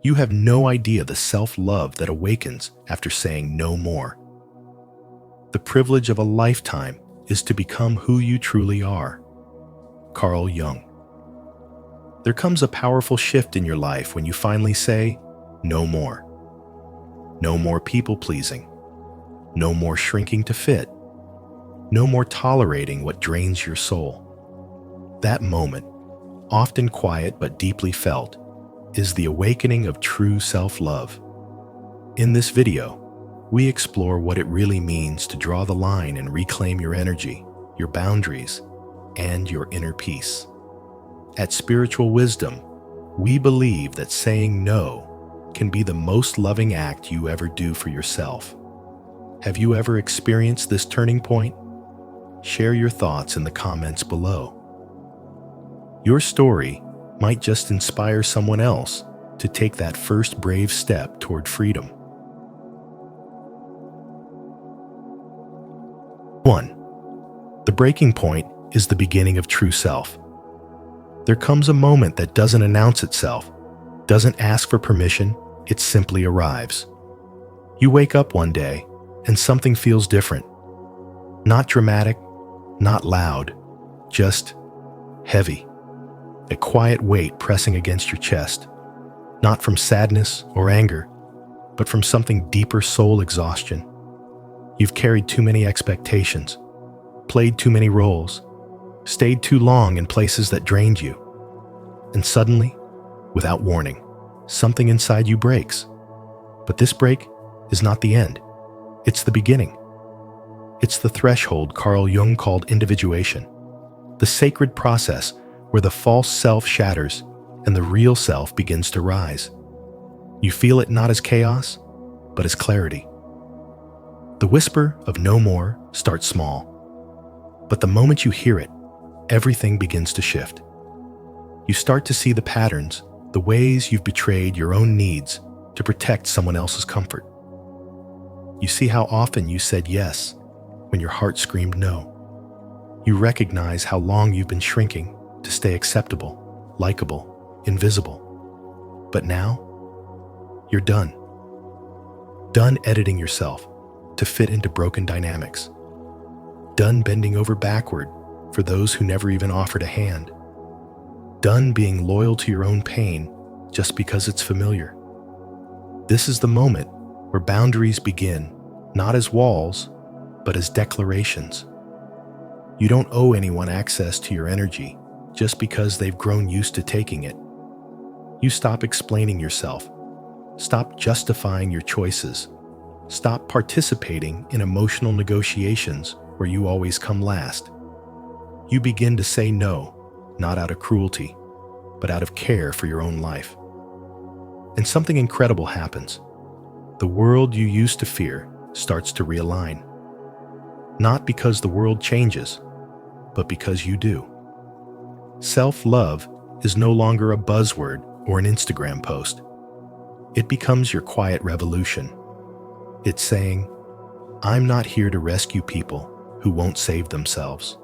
You have no idea the self-love that awakens after saying no more. The privilege of a lifetime is to become who you truly are. Carl Jung. There comes a powerful shift in your life when you finally say, no more. No more people-pleasing. No more shrinking to fit. No more tolerating what drains your soul. That moment, often quiet but deeply felt, is the awakening of true self-love. In this video, we explore what it really means to draw the line and reclaim your energy, your boundaries, and your inner peace. At Spiritual Wisdom, we believe that saying no can be the most loving act you ever do for yourself. Have you ever experienced this turning point? Share your thoughts in the comments below. Your story might just inspire someone else to take that first brave step toward freedom. 1. The breaking point is the beginning of true self. There comes a moment that doesn't announce itself, doesn't ask for permission, it simply arrives. You wake up one day and something feels different. Not dramatic, not loud, just heavy. A quiet weight pressing against your chest, not from sadness or anger, but from something deeper, soul exhaustion. You've carried too many expectations, played too many roles, stayed too long in places that drained you. And suddenly, without warning, something inside you breaks. But this break is not the end. It's the beginning. It's the threshold Carl Jung called individuation, the sacred process where the false self shatters and the real self begins to rise. You feel it not as chaos, but as clarity. The whisper of no more starts small, but the moment you hear it, everything begins to shift. You start to see the patterns, the ways you've betrayed your own needs to protect someone else's comfort. You see how often you said yes when your heart screamed no. You recognize how long you've been shrinking to stay acceptable, likable, invisible. But now, you're done. Done editing yourself to fit into broken dynamics. Done bending over backward for those who never even offered a hand. Done being loyal to your own pain just because it's familiar. This is the moment where boundaries begin, not as walls, but as declarations. You don't owe anyone access to your energy just because they've grown used to taking it. You stop explaining yourself. Stop justifying your choices. Stop participating in emotional negotiations where you always come last. You begin to say no, not out of cruelty, but out of care for your own life. And something incredible happens. The world you used to fear starts to realign. Not because the world changes, but because you do. Self-love is no longer a buzzword or an Instagram post. It becomes your quiet revolution. It's saying, I'm not here to rescue people who won't save themselves.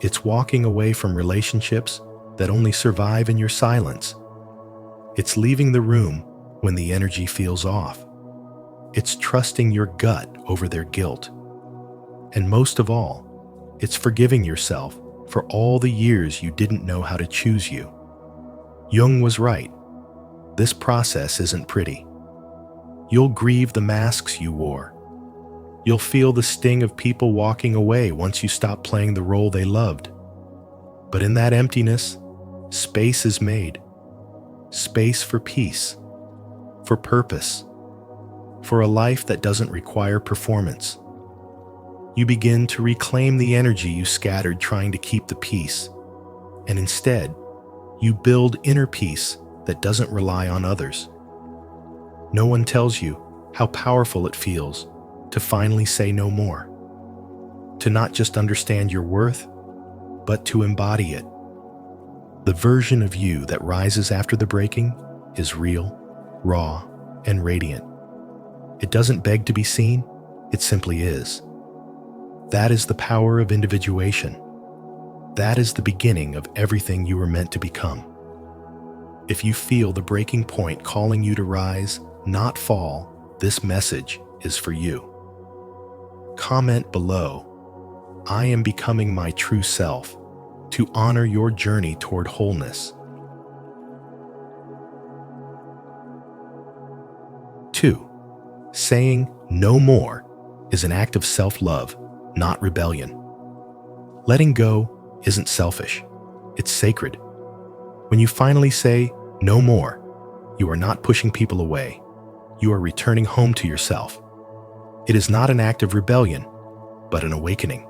It's walking away from relationships that only survive in your silence. It's leaving the room when the energy feels off. It's trusting your gut over their guilt. And most of all, it's forgiving yourself for all the years you didn't know how to choose you. Jung was right. This process isn't pretty. You'll grieve the masks you wore. You'll feel the sting of people walking away once you stop playing the role they loved. But in that emptiness, space is made. Space for peace, for purpose, for a life that doesn't require performance. You begin to reclaim the energy you scattered trying to keep the peace, and instead, you build inner peace that doesn't rely on others. No one tells you how powerful it feels to finally say no more, to not just understand your worth, but to embody it. The version of you that rises after the breaking is real, raw, and radiant. It doesn't beg to be seen, it simply is. That is the power of individuation. That is the beginning of everything you were meant to become. If you feel the breaking point calling you to rise, not fall, this message is for you. Comment below, "I am becoming my true self," to honor your journey toward wholeness. 2. Saying no more is an act of self-love, not rebellion. Letting go isn't selfish, it's sacred. When you finally say no more, you are not pushing people away. You are returning home to yourself. It is not an act of rebellion, but an awakening.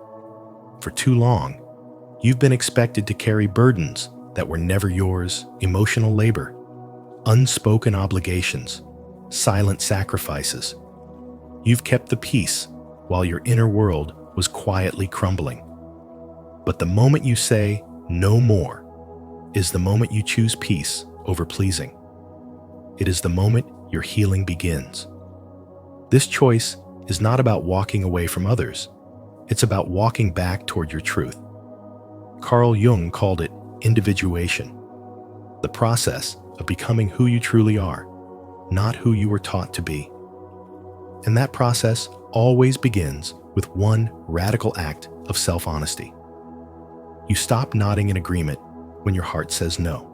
For too long, you've been expected to carry burdens that were never yours, emotional labor, unspoken obligations, silent sacrifices. You've kept the peace while your inner world was quietly crumbling. But the moment you say no more is the moment you choose peace over pleasing. It is the moment your healing begins. This choice is not about walking away from others. It's about walking back toward your truth. Carl Jung called it individuation, the process of becoming who you truly are, not who you were taught to be. And that process always begins with one radical act of self-honesty. You stop nodding in agreement when your heart says no.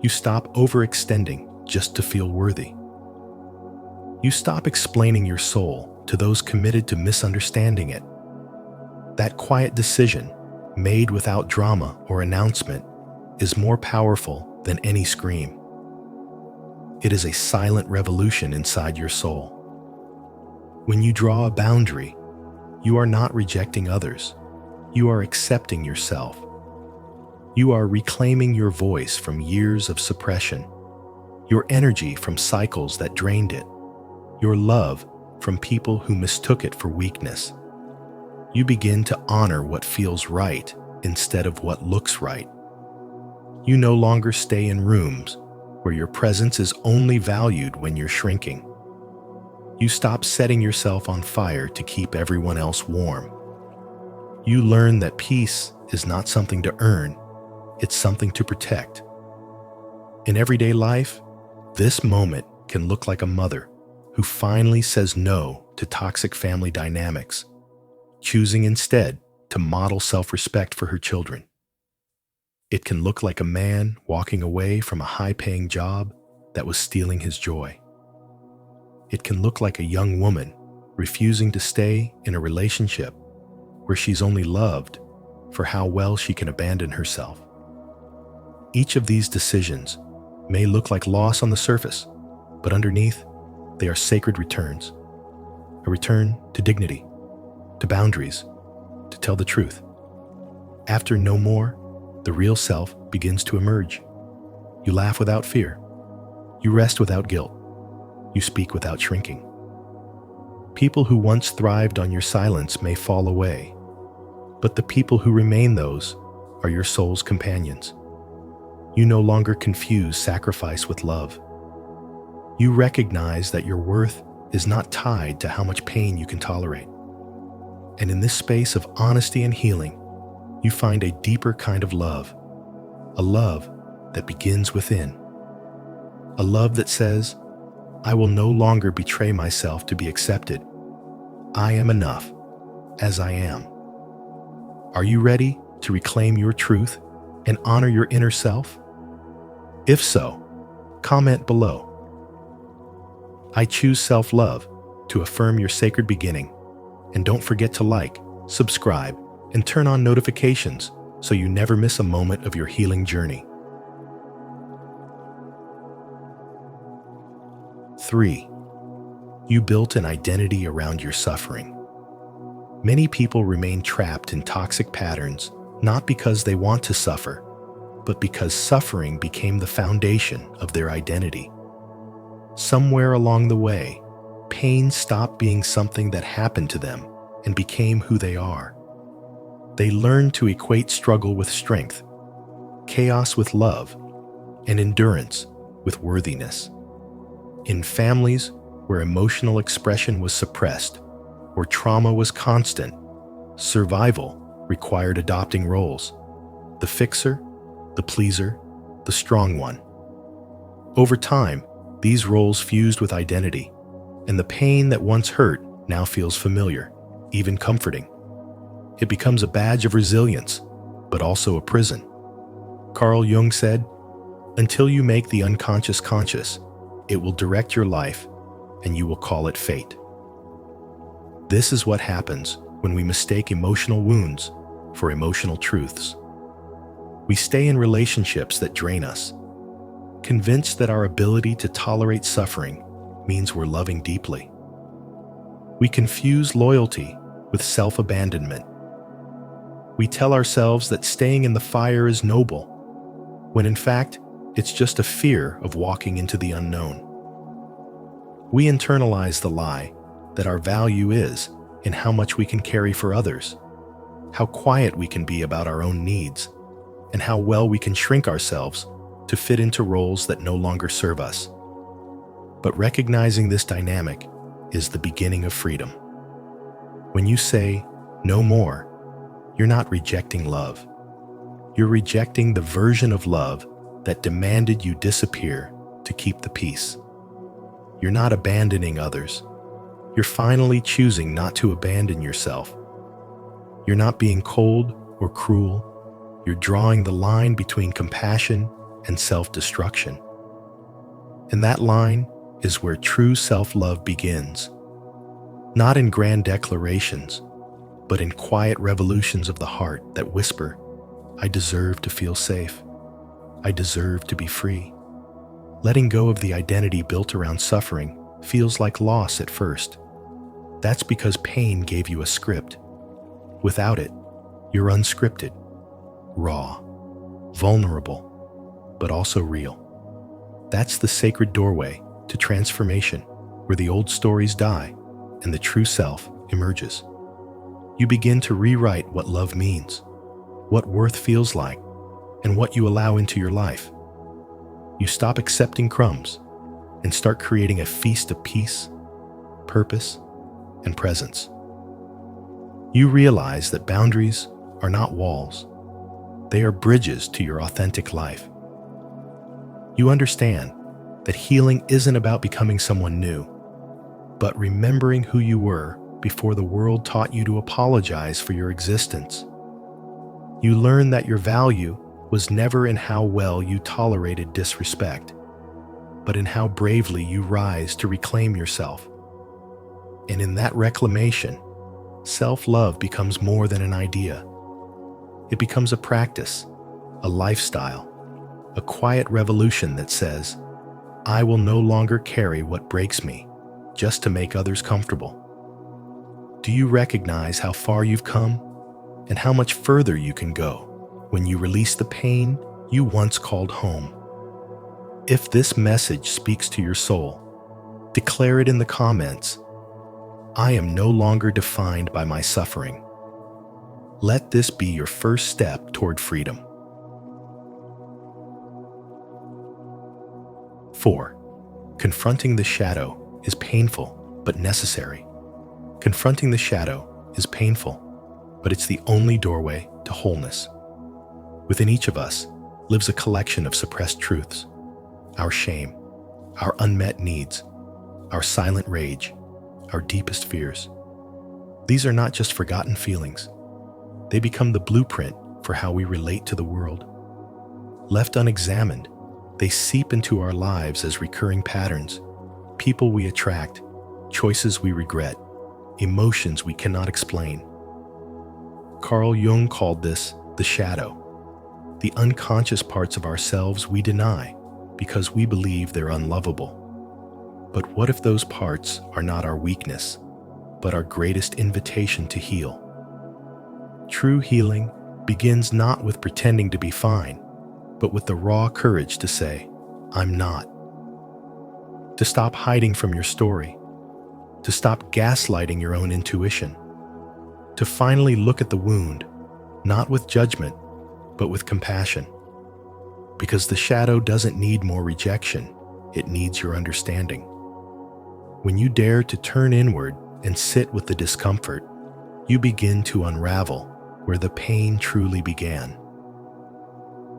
You stop overextending just to feel worthy. You stop explaining your soul to those committed to misunderstanding it. That quiet decision, made without drama or announcement, is more powerful than any scream. It is a silent revolution inside your soul. When you draw a boundary, you are not rejecting others. You are accepting yourself. You are reclaiming your voice from years of suppression, your energy from cycles that drained it, your love from people who mistook it for weakness. You begin to honor what feels right instead of what looks right. You no longer stay in rooms where your presence is only valued when you're shrinking. You stop setting yourself on fire to keep everyone else warm. You learn that peace is not something to earn, it's something to protect. In everyday life, this moment can look like a mother who finally says no to toxic family dynamics, choosing instead to model self-respect for her children. It can look like a man walking away from a high-paying job that was stealing his joy. It can look like a young woman refusing to stay in a relationship where she's only loved for how well she can abandon herself. Each of these decisions may look like loss on the surface, but underneath, they are sacred returns. A return to dignity, to boundaries, to tell the truth. After no more, the real self begins to emerge. You laugh without fear. You rest without guilt. You speak without shrinking. People who once thrived on your silence may fall away, but the people who remain those are your soul's companions. You no longer confuse sacrifice with love. You recognize that your worth is not tied to how much pain you can tolerate. And in this space of honesty and healing, you find a deeper kind of love, a love that begins within. A love that says, "I will no longer betray myself to be accepted. I am enough as I am." Are you ready to reclaim your truth and honor your inner self? If so, comment below. I choose self-love to affirm your sacred beginning. And don't forget to like, subscribe, and turn on notifications so you never miss a moment of your healing journey. 3. You built an identity around your suffering. Many people remain trapped in toxic patterns not because they want to suffer, but because suffering became the foundation of their identity. Somewhere along the way, pain stopped being something that happened to them and became who they are. They learned to equate struggle with strength, chaos with love, and endurance with worthiness. In families where emotional expression was suppressed or trauma was constant, survival required adopting roles: the fixer, the pleaser, the strong one. Over time, these roles fused with identity, and the pain that once hurt now feels familiar, even comforting. It becomes a badge of resilience, but also a prison. Carl Jung said, "Until you make the unconscious conscious, it will direct your life, and you will call it fate." This is what happens when we mistake emotional wounds for emotional truths. We stay in relationships that drain us, convinced that our ability to tolerate suffering means we're loving deeply. We confuse loyalty with self-abandonment. We tell ourselves that staying in the fire is noble, when in fact, it's just a fear of walking into the unknown. We internalize the lie that our value is in how much we can carry for others, how quiet we can be about our own needs, and how well we can shrink ourselves to fit into roles that no longer serve us. But recognizing this dynamic is the beginning of freedom. When you say, "no more," you're not rejecting love. You're rejecting the version of love that demanded you disappear to keep the peace. You're not abandoning others. You're finally choosing not to abandon yourself. You're not being cold or cruel. You're drawing the line between compassion and self-destruction. And that line is where true self-love begins. Not in grand declarations, but in quiet revolutions of the heart that whisper, "I deserve to feel safe. I deserve to be free." Letting go of the identity built around suffering feels like loss at first. That's because pain gave you a script. Without it, you're unscripted, raw, vulnerable, but also real. That's the sacred doorway to transformation, where the old stories die and the true self emerges. You begin to rewrite what love means, what worth feels like, and what you allow into your life. You stop accepting crumbs and start creating a feast of peace, purpose, and presence. You realize that boundaries are not walls. They are bridges to your authentic life. You understand that healing isn't about becoming someone new, but remembering who you were before the world taught you to apologize for your existence. You learn that your value was never in how well you tolerated disrespect, but in how bravely you rise to reclaim yourself. And in that reclamation, self-love becomes more than an idea. It becomes a practice, a lifestyle, a quiet revolution that says, "I will no longer carry what breaks me just to make others comfortable." Do you recognize how far you've come and how much further you can go when you release the pain you once called home? If this message speaks to your soul, declare it in the comments. I am no longer defined by my suffering. Let this be your first step toward freedom. 4. Confronting the shadow is painful but necessary. Confronting the shadow is painful, but it's the only doorway to wholeness. Within each of us lives a collection of suppressed truths, our shame, our unmet needs, our silent rage, our deepest fears. These are not just forgotten feelings. They become the blueprint for how we relate to the world. Left unexamined, they seep into our lives as recurring patterns, people we attract, choices we regret, emotions we cannot explain. Carl Jung called this the shadow, the unconscious parts of ourselves we deny because we believe they're unlovable. But what if those parts are not our weakness, but our greatest invitation to heal? True healing begins not with pretending to be fine, but with the raw courage to say, "I'm not." To stop hiding from your story, to stop gaslighting your own intuition, to finally look at the wound, not with judgment, but with compassion. Because the shadow doesn't need more rejection, it needs your understanding. When you dare to turn inward and sit with the discomfort, you begin to unravel where the pain truly began.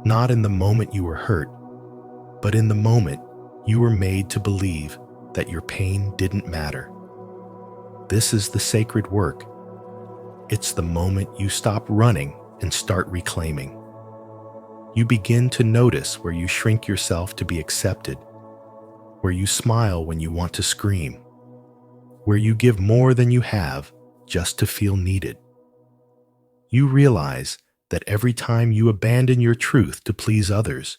Not in the moment you were hurt, but in the moment You were made to believe that your pain didn't matter. This is the sacred work. It's the moment you stop running and start reclaiming. You begin to notice where you shrink yourself to be accepted, where you smile when you want to scream, where you give more than you have just to feel needed. You realize that every time you abandon your truth to please others,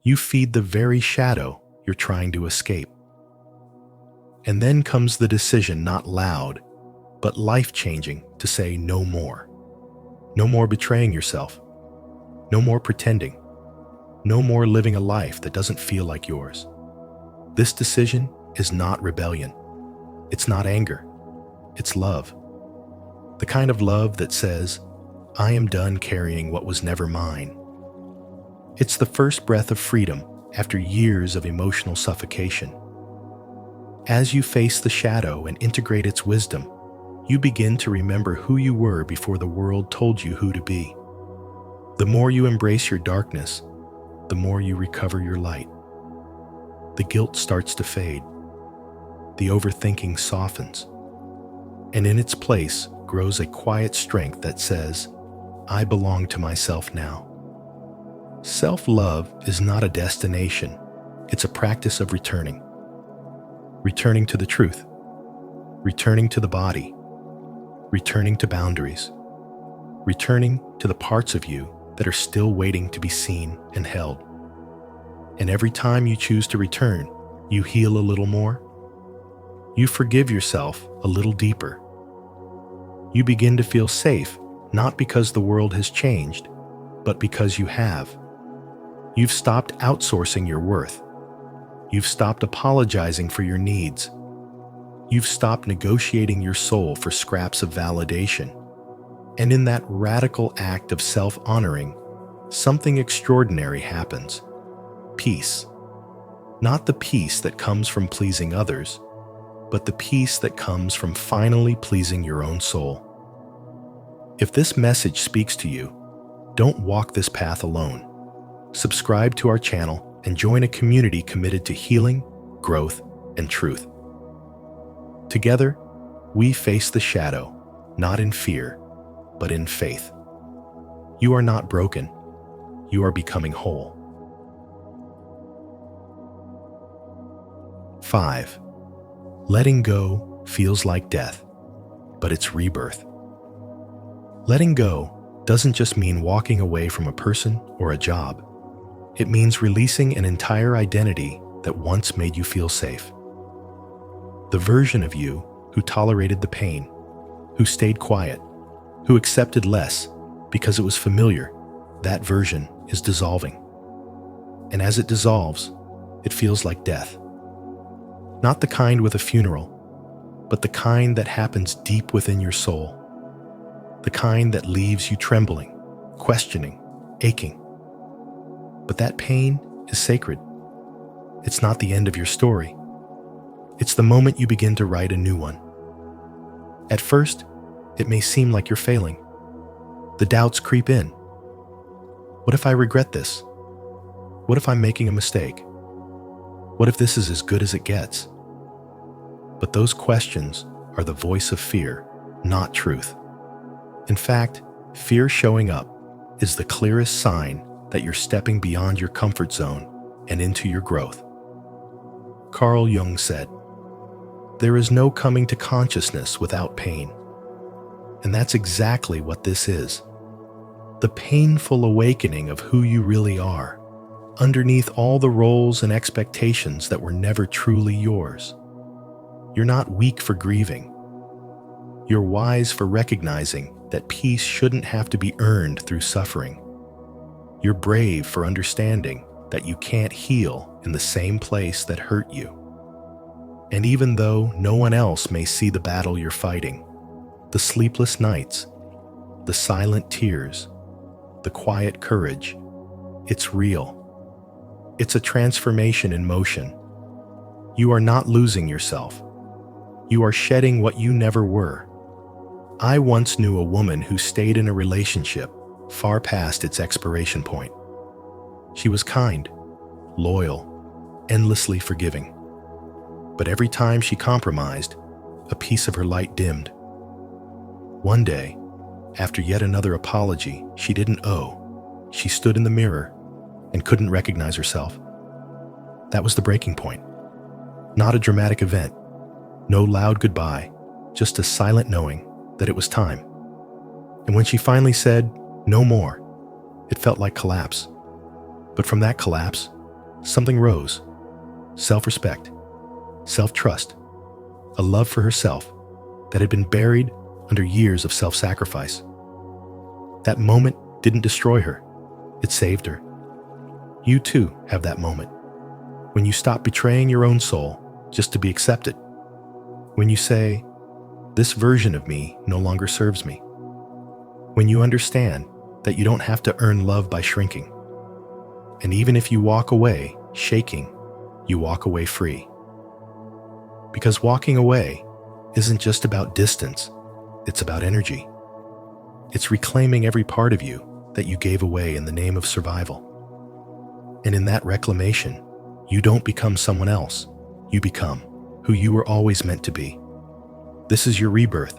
you feed the very shadow you're trying to escape. And then comes the decision, not loud, but life-changing, to say no more. No more betraying yourself. No more pretending. No more living a life that doesn't feel like yours. This decision is not rebellion. It's not anger. It's love. The kind of love that says, I am done carrying what was never mine. It's the first breath of freedom after years of emotional suffocation. As you face the shadow and integrate its wisdom, you begin to remember who you were before the world told you who to be. The more you embrace your darkness, the more you recover your light. The guilt starts to fade. The overthinking softens. And in its place grows a quiet strength that says, I belong to myself now. Self-love is not a destination. It's a practice of returning. Returning to the truth. Returning to the body. Returning to boundaries. Returning to the parts of you that are still waiting to be seen and held. And every time you choose to return, you heal a little more. You forgive yourself a little deeper. You begin to feel safe, not because the world has changed, but because you have. You've stopped outsourcing your worth. You've stopped apologizing for your needs. You've stopped negotiating your soul for scraps of validation. And in that radical act of self-honoring, something extraordinary happens. Peace. Not the peace that comes from pleasing others, but the peace that comes from finally pleasing your own soul. If this message speaks to you, don't walk this path alone. Subscribe to our channel and join a community committed to healing, growth, and truth. Together, we face the shadow, not in fear, but in faith. You are not broken. You are becoming whole. 5. Letting go feels like death, but it's rebirth. Letting go doesn't just mean walking away from a person or a job. It means releasing an entire identity that once made you feel safe. The version of you who tolerated the pain, who stayed quiet, who accepted less because it was familiar, that version is dissolving. And as it dissolves, it feels like death. Not the kind with a funeral, but the kind that happens deep within your soul. The kind that leaves you trembling, questioning, aching. But that pain is sacred. It's not the end of your story. It's the moment you begin to write a new one. At first, it may seem like you're failing. The doubts creep in. What if I regret this? What if I'm making a mistake? What if this is as good as it gets? But those questions are the voice of fear, not truth. In fact, fear showing up is the clearest sign that you're stepping beyond your comfort zone and into your growth. Carl Jung said, "There is no coming to consciousness without pain." And that's exactly what this is. The painful awakening of who you really are, underneath all the roles and expectations that were never truly yours. You're not weak for grieving. You're wise for recognizing that peace shouldn't have to be earned through suffering. You're brave for understanding that you can't heal in the same place that hurt you. And even though no one else may see the battle you're fighting, the sleepless nights, the silent tears, the quiet courage, it's real. It's a transformation in motion. You are not losing yourself. You are shedding what you never were. I once knew a woman who stayed in a relationship far past its expiration point. She was kind, loyal, endlessly forgiving. But every time she compromised, a piece of her light dimmed. One day, after yet another apology she didn't owe, she stood in the mirror and couldn't recognize herself. That was the breaking point. Not a dramatic event, no loud goodbye, just a silent knowing that it was time. And when she finally said, "No more," it felt like collapse. But from that collapse, something rose. Self-respect, self-trust, a love for herself that had been buried under years of self-sacrifice. That moment didn't destroy her, it saved her. You too have that moment, when you stop betraying your own soul just to be accepted. When you say, "This version of me no longer serves me." When you understand that you don't have to earn love by shrinking. And even if you walk away shaking, you walk away free. Because walking away isn't just about distance, it's about energy. It's reclaiming every part of you that you gave away in the name of survival. And in that reclamation, you don't become someone else. You become who you were always meant to be. This is your rebirth.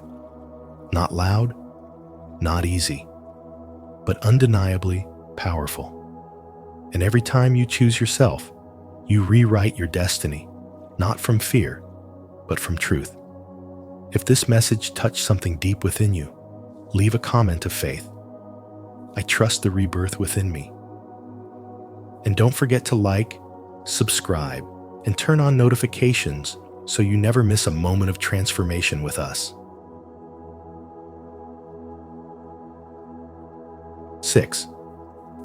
Not loud, not easy, but undeniably powerful. And every time you choose yourself, you rewrite your destiny, not from fear, but from truth. If this message touched something deep within you, leave a comment of faith. I trust the rebirth within me. And don't forget to like, subscribe, and turn on notifications so you never miss a moment of transformation with us. 6.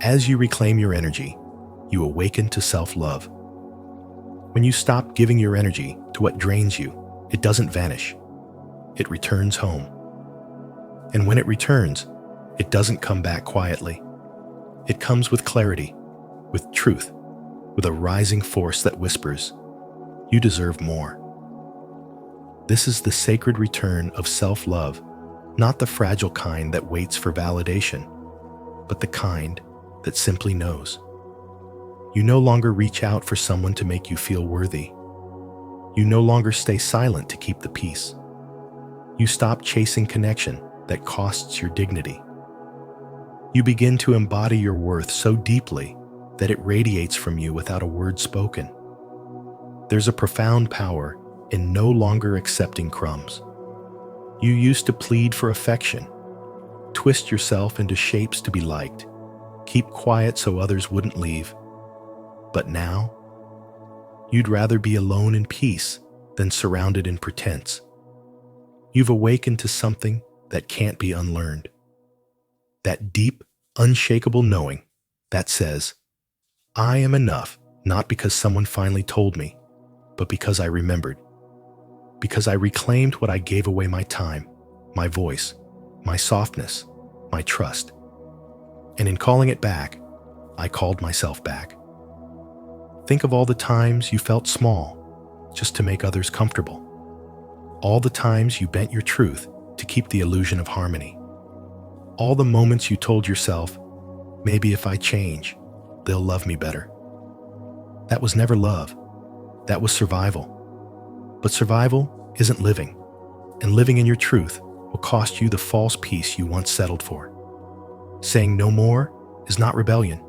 As you reclaim your energy, you awaken to self-love. When you stop giving your energy to what drains you, it doesn't vanish. It returns home. And when it returns, it doesn't come back quietly. It comes with clarity, with truth, with a rising force that whispers, "You deserve more." This is the sacred return of self-love, not the fragile kind that waits for validation, but the kind that simply knows. You no longer reach out for someone to make you feel worthy. You no longer stay silent to keep the peace. You stop chasing connection that costs your dignity. You begin to embody your worth so deeply that it radiates from you without a word spoken. There's a profound power in no longer accepting crumbs. You used to plead for affection, twist yourself into shapes to be liked, keep quiet so others wouldn't leave. But now, you'd rather be alone in peace than surrounded in pretense. You've awakened to something that can't be unlearned. That deep, unshakable knowing that says, I am enough, not because someone finally told me, but because I remembered. Because I reclaimed what I gave away: my time, my voice, my softness, my trust. And in calling it back, I called myself back. Think of all the times you felt small just to make others comfortable. All the times you bent your truth to keep the illusion of harmony. All the moments you told yourself, maybe if I change, they'll love me better. That was never love. That was survival. But survival isn't living, and living in your truth will cost you the false peace you once settled for. Saying no more is not rebellion.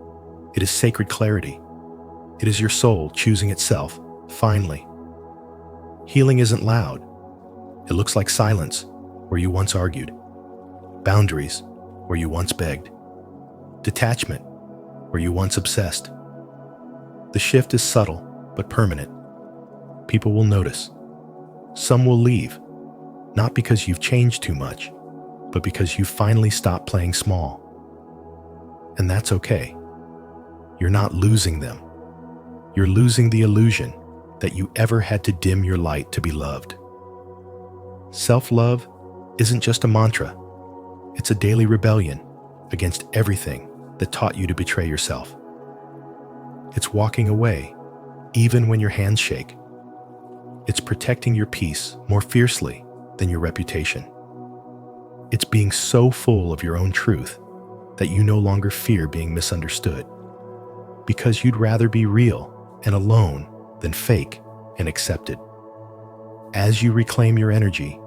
It is sacred clarity. It is your soul choosing itself, finally. Healing isn't loud. It looks like silence where you once argued, boundaries where you once begged, detachment where you once obsessed. The shift is subtle but permanent. People will notice. Some will leave, not because you've changed too much, but because you finally stopped playing small. And that's okay. You're not losing them. You're losing the illusion that you ever had to dim your light to be loved. Self-love isn't just a mantra. It's a daily rebellion against everything that taught you to betray yourself. It's walking away, even when your hands shake. It's protecting your peace more fiercely than your reputation. It's being so full of your own truth that you no longer fear being misunderstood, because you'd rather be real and alone than fake and accepted. As you reclaim your energy,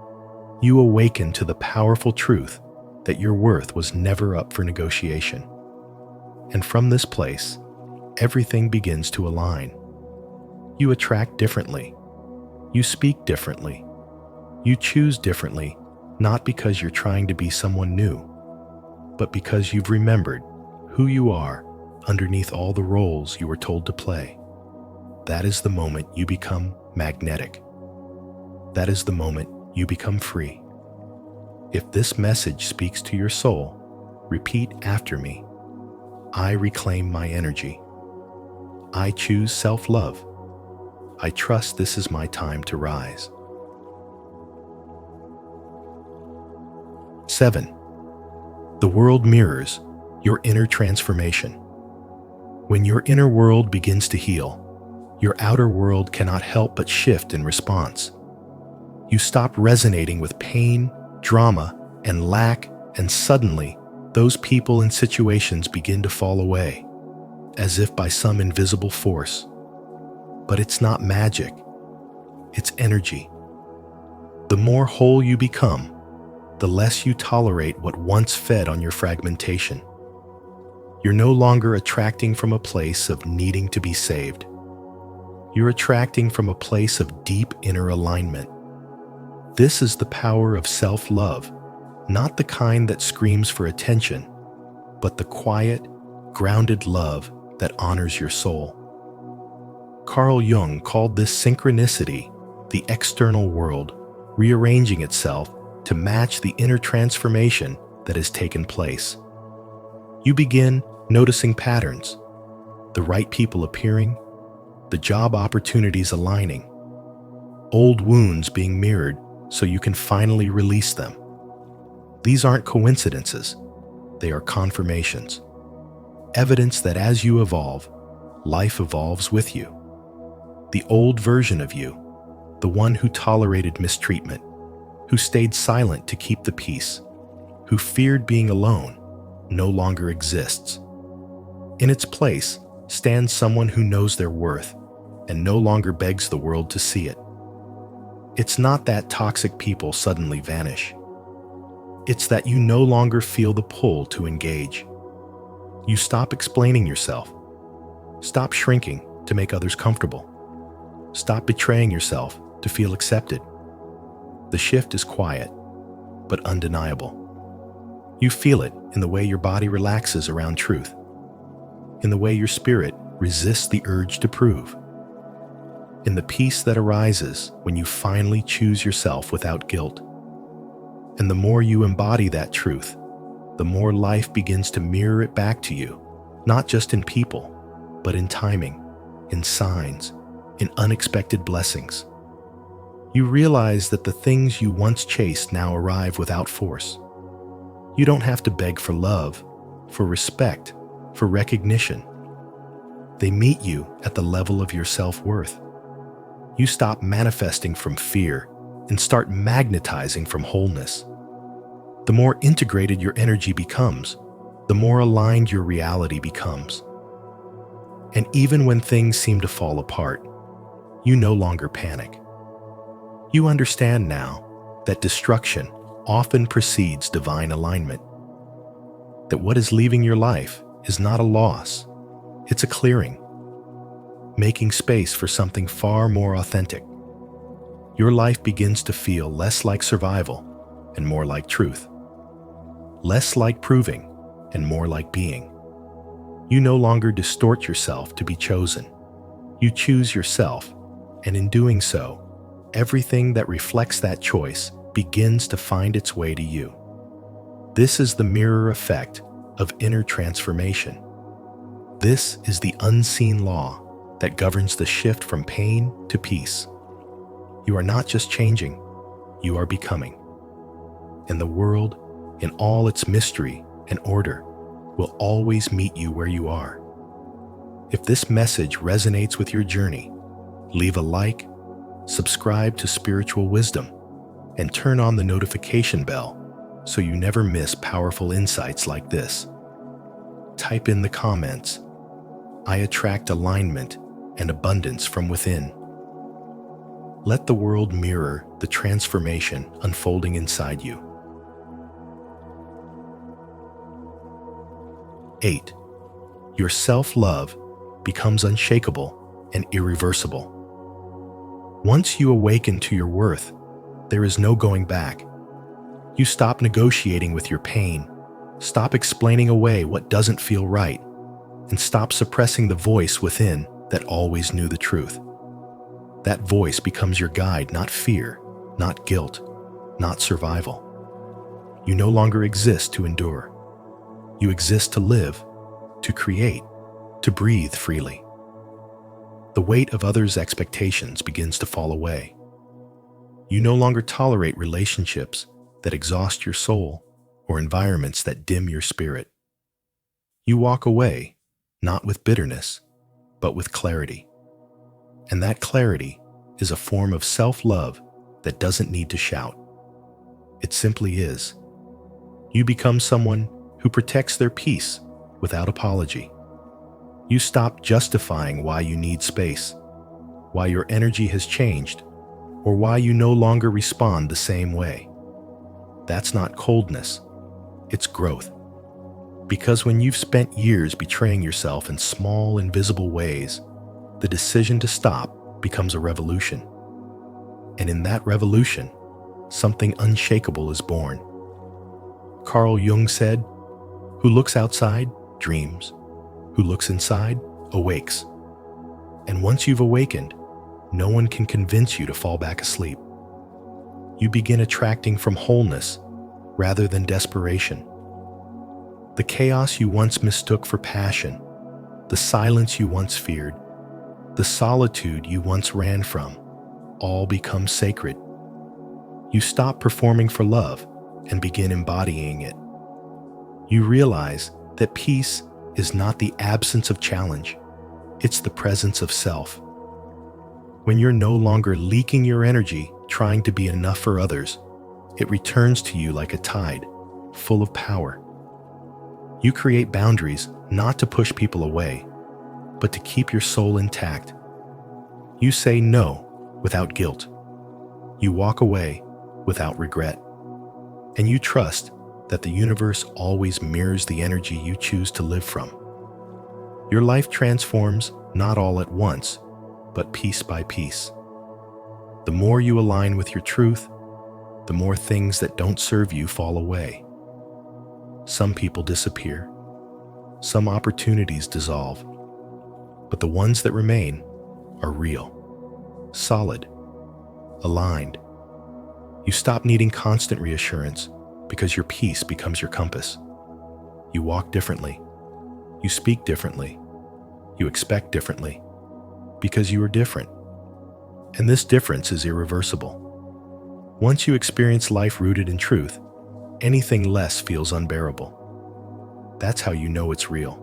you awaken to the powerful truth that your worth was never up for negotiation. And from this place, everything begins to align. You attract differently. You speak differently. You choose differently, not because you're trying to be someone new, but because you've remembered who you are underneath all the roles you were told to play. That is the moment you become magnetic. That is the moment you become free. If this message speaks to your soul, repeat after me. I reclaim my energy. I choose self-love. I trust this is my time to rise. 7. The world mirrors your inner transformation. When your inner world begins to heal, your outer world cannot help but shift in response. You stop resonating with pain, drama, and lack, and suddenly, those people and situations begin to fall away, as if by some invisible force. But it's not magic, it's energy. The more whole you become, the less you tolerate what once fed on your fragmentation. You're no longer attracting from a place of needing to be saved. You're attracting from a place of deep inner alignment. This is the power of self-love, not the kind that screams for attention, but the quiet, grounded love that honors your soul. Carl Jung called this synchronicity the external world rearranging itself to match the inner transformation that has taken place. You begin noticing patterns, the right people appearing, the job opportunities aligning, old wounds being mirrored so you can finally release them. These aren't coincidences, they are confirmations. Evidence that as you evolve, life evolves with you. The old version of you, the one who tolerated mistreatment, who stayed silent to keep the peace, who feared being alone, no longer exists. In its place stands someone who knows their worth and no longer begs the world to see it. It's not that toxic people suddenly vanish. It's that you no longer feel the pull to engage. You stop explaining yourself. Stop shrinking to make others comfortable. Stop betraying yourself to feel accepted. The shift is quiet, but undeniable. You feel it in the way your body relaxes around truth, in the way your spirit resists the urge to prove, in the peace that arises when you finally choose yourself without guilt. And the more you embody that truth, the more life begins to mirror it back to you, not just in people, but in timing, in signs, in unexpected blessings. You realize that the things you once chased now arrive without force. You don't have to beg for love, for respect, for recognition. They meet you at the level of your self-worth. You stop manifesting from fear and start magnetizing from wholeness. The more integrated your energy becomes, the more aligned your reality becomes. And even when things seem to fall apart, you no longer panic. You understand now that destruction often precedes divine alignment. That what is leaving your life is not a loss, it's a clearing, making space for something far more authentic. Your life begins to feel less like survival and more like truth, less like proving and more like being. You no longer distort yourself to be chosen. You choose yourself, and in doing so, everything that reflects that choice begins to find its way to you. This is the mirror effect of inner transformation. This is the unseen law that governs the shift from pain to peace. You are not just changing, you are becoming. And the world, in all its mystery and order, will always meet you where you are. If this message resonates with your journey, leave a like, subscribe to Spiritual Wisdom, and turn on the notification bell so you never miss powerful insights like this. Type in the comments, "I attract alignment and abundance from within. Let the world mirror the transformation unfolding inside you. 8. Your self-love becomes unshakable and irreversible. Once you awaken to your worth, there is no going back. You stop negotiating with your pain, stop explaining away what doesn't feel right, and stop suppressing the voice within that always knew the truth. That voice becomes your guide, not fear, not guilt, not survival. You no longer exist to endure. You exist to live, to create, to breathe freely. The weight of others' expectations begins to fall away. You no longer tolerate relationships that exhaust your soul or environments that dim your spirit. You walk away, not with bitterness, but with clarity. And that clarity is a form of self-love that doesn't need to shout. It simply is. You become someone who protects their peace without apology. You stop justifying why you need space, why your energy has changed, or why you no longer respond the same way. That's not coldness, it's growth. Because when you've spent years betraying yourself in small, invisible ways, the decision to stop becomes a revolution. And in that revolution, something unshakable is born. Carl Jung said, "Who looks outside, dreams. Who looks inside, awakes." And once you've awakened, no one can convince you to fall back asleep. You begin attracting from wholeness rather than desperation. The chaos you once mistook for passion, the silence you once feared, the solitude you once ran from, all become sacred. You stop performing for love and begin embodying it. You realize that peace is not the absence of challenge, it's the presence of self. When you're no longer leaking your energy trying to be enough for others, it returns to you like a tide, full of power. You create boundaries not to push people away, but to keep your soul intact. You say no without guilt. You walk away without regret. And you trust that the universe always mirrors the energy you choose to live from. Your life transforms not all at once, but piece by piece. The more you align with your truth, the more things that don't serve you fall away. Some people disappear. Some opportunities dissolve. But the ones that remain are real, solid, aligned. You stop needing constant reassurance because your peace becomes your compass. You walk differently. You speak differently. You expect differently because you are different. And this difference is irreversible. Once you experience life rooted in truth, anything less feels unbearable. That's how you know it's real.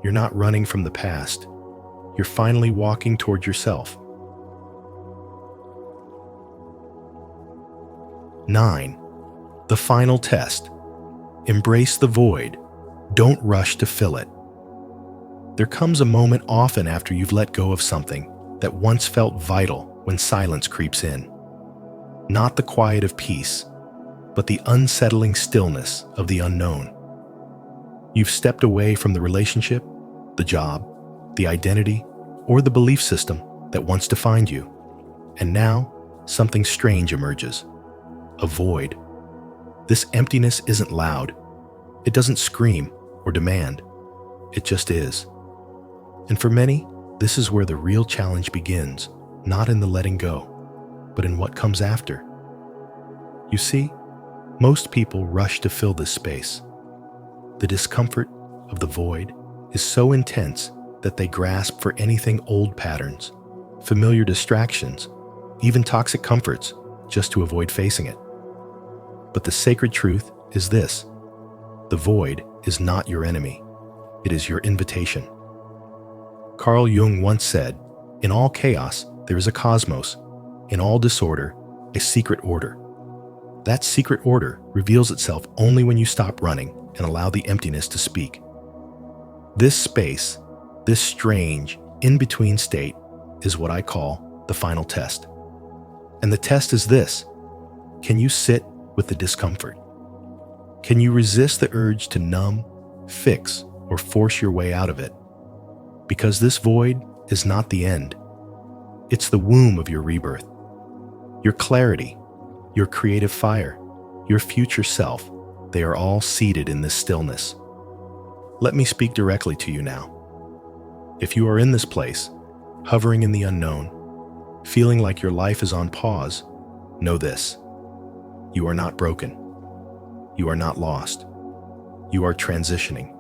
You're not running from the past. You're finally walking toward yourself. 9. The final test. Embrace the void. Don't rush to fill it. There comes a moment often after you've let go of something that once felt vital when silence creeps in. Not the quiet of peace, but the unsettling stillness of the unknown. You've stepped away from the relationship, the job, the identity, or the belief system that once defined you. And now, something strange emerges. A void. This emptiness isn't loud. It doesn't scream or demand. It just is. And for many, this is where the real challenge begins, not in the letting go, but in what comes after. You see, most people rush to fill this space. The discomfort of the void is so intense that they grasp for anything old patterns, familiar distractions, even toxic comforts, just to avoid facing it. But the sacred truth is this: the void is not your enemy. It is your invitation. Carl Jung once said, "In all chaos, there is a cosmos. In all disorder, a secret order." That secret order reveals itself only when you stop running and allow the emptiness to speak. This space, this strange, in-between state is what I call the final test. And the test is this: can you sit with the discomfort? Can you resist the urge to numb, fix, or force your way out of it? Because this void is not the end. It's the womb of your rebirth. Your clarity, your creative fire, your future self, they are all seated in this stillness. Let me speak directly to you now. If you are in this place, hovering in the unknown, feeling like your life is on pause, know this: you are not broken. You are not lost. You are transitioning.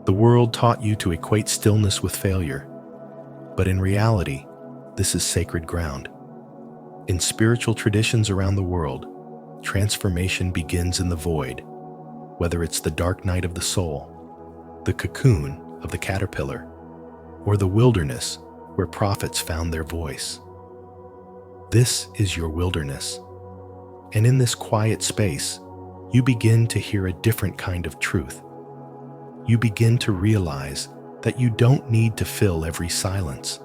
The world taught you to equate stillness with failure, but in reality, this is sacred ground. In spiritual traditions around the world, transformation begins in the void, whether it's the dark night of the soul, the cocoon of the caterpillar, or the wilderness where prophets found their voice. This is your wilderness, and in this quiet space, you begin to hear a different kind of truth. You begin to realize that you don't need to fill every silence,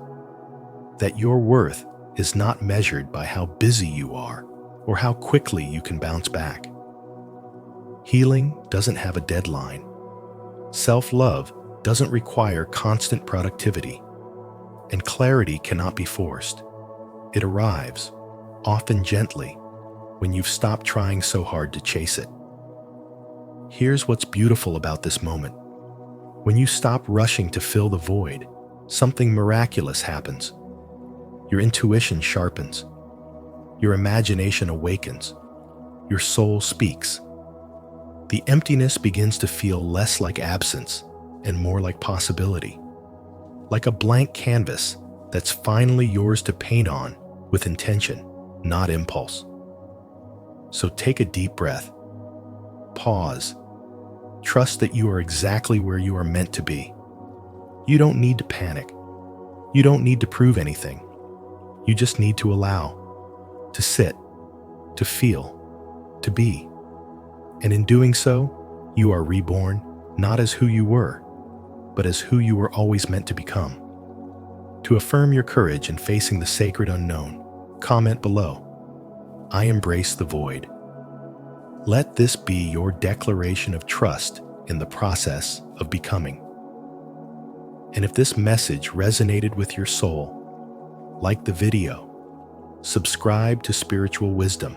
that your worth is not measured by how busy you are or how quickly you can bounce back. Healing doesn't have a deadline. Self-love doesn't require constant productivity, and clarity cannot be forced. It arrives, often gently, when you've stopped trying so hard to chase it. Here's what's beautiful about this moment. When you stop rushing to fill the void, something miraculous happens. Your intuition sharpens. Your imagination awakens. Your soul speaks. The emptiness begins to feel less like absence and more like possibility, like a blank canvas that's finally yours to paint on with intention, not impulse. So take a deep breath. Pause. Trust that you are exactly where you are meant to be. You don't need to panic. You don't need to prove anything. You just need to allow, to sit, to feel, to be. And in doing so, you are reborn not as who you were, but as who you were always meant to become. To affirm your courage in facing the sacred unknown, comment below, "I embrace the void." Let this be your declaration of trust in the process of becoming. And if this message resonated with your soul, like the video, subscribe to Spiritual Wisdom,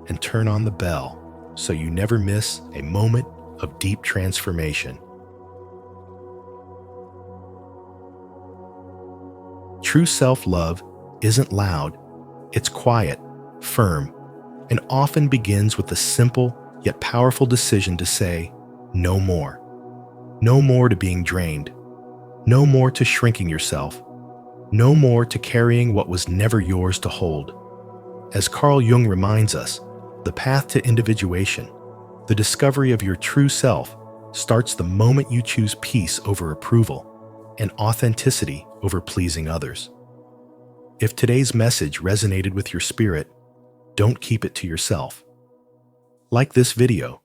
and turn on the bell so you never miss a moment of deep transformation. True self-love isn't loud, it's quiet, firm, and often begins with the simple yet powerful decision to say, no more. No more to being drained. No more to shrinking yourself. No more to carrying what was never yours to hold. As Carl Jung reminds us, the path to individuation, the discovery of your true self, starts the moment you choose peace over approval and authenticity over pleasing others. If today's message resonated with your spirit, don't keep it to yourself. Like this video,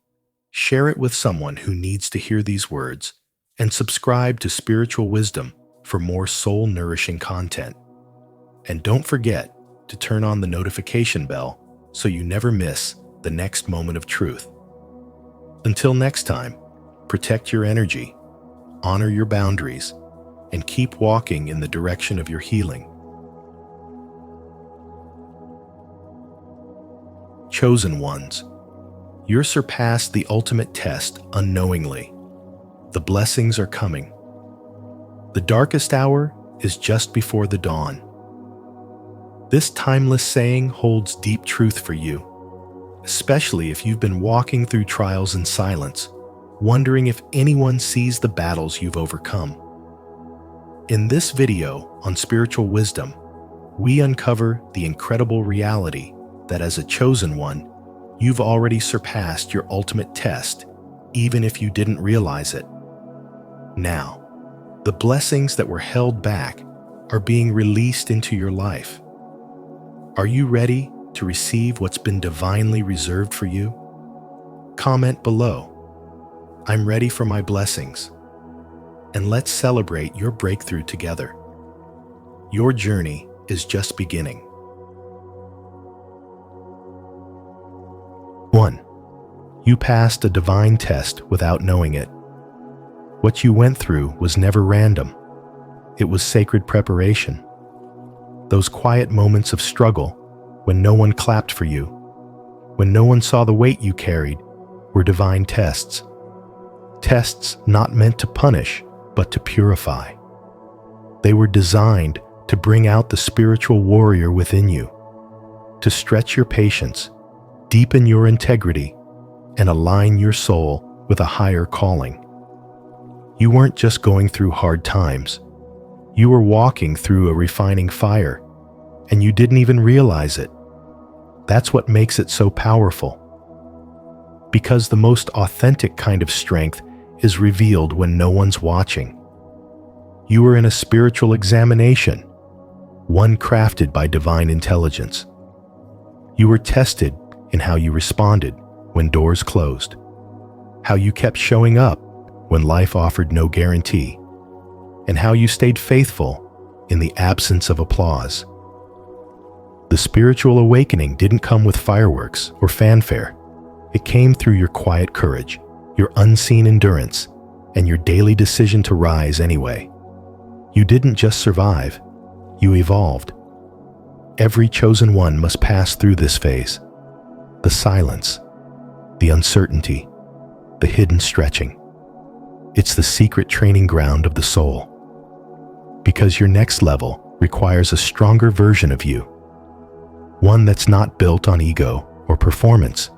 share it with someone who needs to hear these words, and subscribe to Spiritual Wisdom for more soul-nourishing content. And don't forget to turn on the notification bell so you never miss the next moment of truth. Until next time, protect your energy, honor your boundaries, and keep walking in the direction of your healing. Chosen ones, you're surpassed the ultimate test unknowingly. The blessings are coming. The darkest hour is just before the dawn. This timeless saying holds deep truth for you, especially if you've been walking through trials in silence, wondering if anyone sees the battles you've overcome. In this video on Spiritual Wisdom, we uncover the incredible reality that as a chosen one, you've already surpassed your ultimate test, even if you didn't realize it. Now, the blessings that were held back are being released into your life. Are you ready to receive what's been divinely reserved for you? Comment below, "I'm ready for my blessings." and let's celebrate your breakthrough together. Your journey is just beginning. 1. You passed a divine test without knowing it. What you went through was never random. It was sacred preparation. Those quiet moments of struggle, when no one clapped for you, when no one saw the weight you carried, were divine tests. Tests not meant to punish, but to purify. They were designed to bring out the spiritual warrior within you, to stretch your patience, deepen your integrity, and align your soul with a higher calling. You weren't just going through hard times. You were walking through a refining fire, and you didn't even realize it. That's what makes it so powerful. Because the most authentic kind of strength is revealed when no one's watching. You were in a spiritual examination, one crafted by divine intelligence. You were tested in how you responded when doors closed, how you kept showing up when life offered no guarantee, and how you stayed faithful in the absence of applause. The spiritual awakening didn't come with fireworks or fanfare. It came through your quiet courage, your unseen endurance, and your daily decision to rise anyway. You didn't just survive, you evolved. Every chosen one must pass through this phase. The silence, the uncertainty, the hidden stretching. It's the secret training ground of the soul. Because your next level requires a stronger version of you. One that's not built on ego or performance,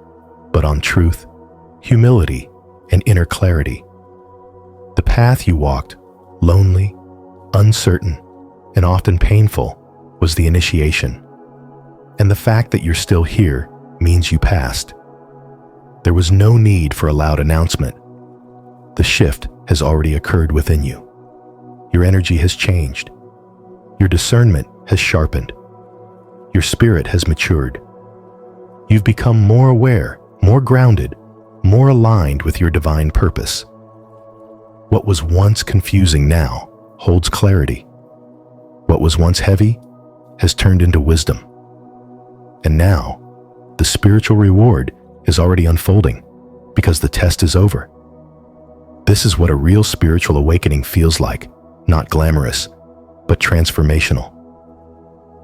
but on truth, humility, and inner clarity. The path you walked, lonely, uncertain, and often painful, was the initiation. And the fact that you're still here means you passed. There was no need for a loud announcement. The shift has already occurred within you. Your energy has changed. Your discernment has sharpened. Your spirit has matured. You've become more aware, more grounded, more aligned with your divine purpose. What was once confusing now holds clarity. What was once heavy has turned into wisdom. And now, the spiritual reward is already unfolding because the test is over. This is what a real spiritual awakening feels like, not glamorous, but transformational.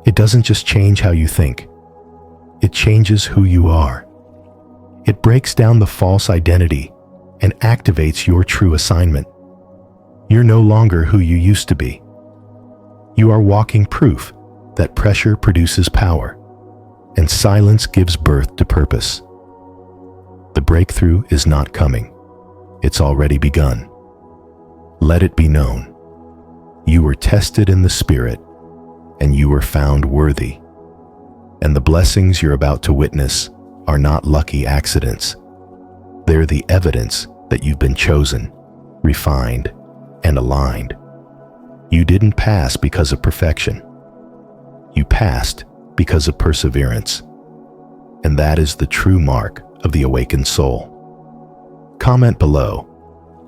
It doesn't just change how you think. It changes who you are. It breaks down the false identity and activates your true assignment. You're no longer who you used to be. You are walking proof that pressure produces power, and silence gives birth to purpose. The breakthrough is not coming. It's already begun. Let it be known. You were tested in the spirit, and you were found worthy. And the blessings you're about to witness are not lucky accidents. They're the evidence that you've been chosen, refined, and aligned. You didn't pass because of perfection. You passed because of perseverance. And that is the true mark of the awakened soul. Comment below,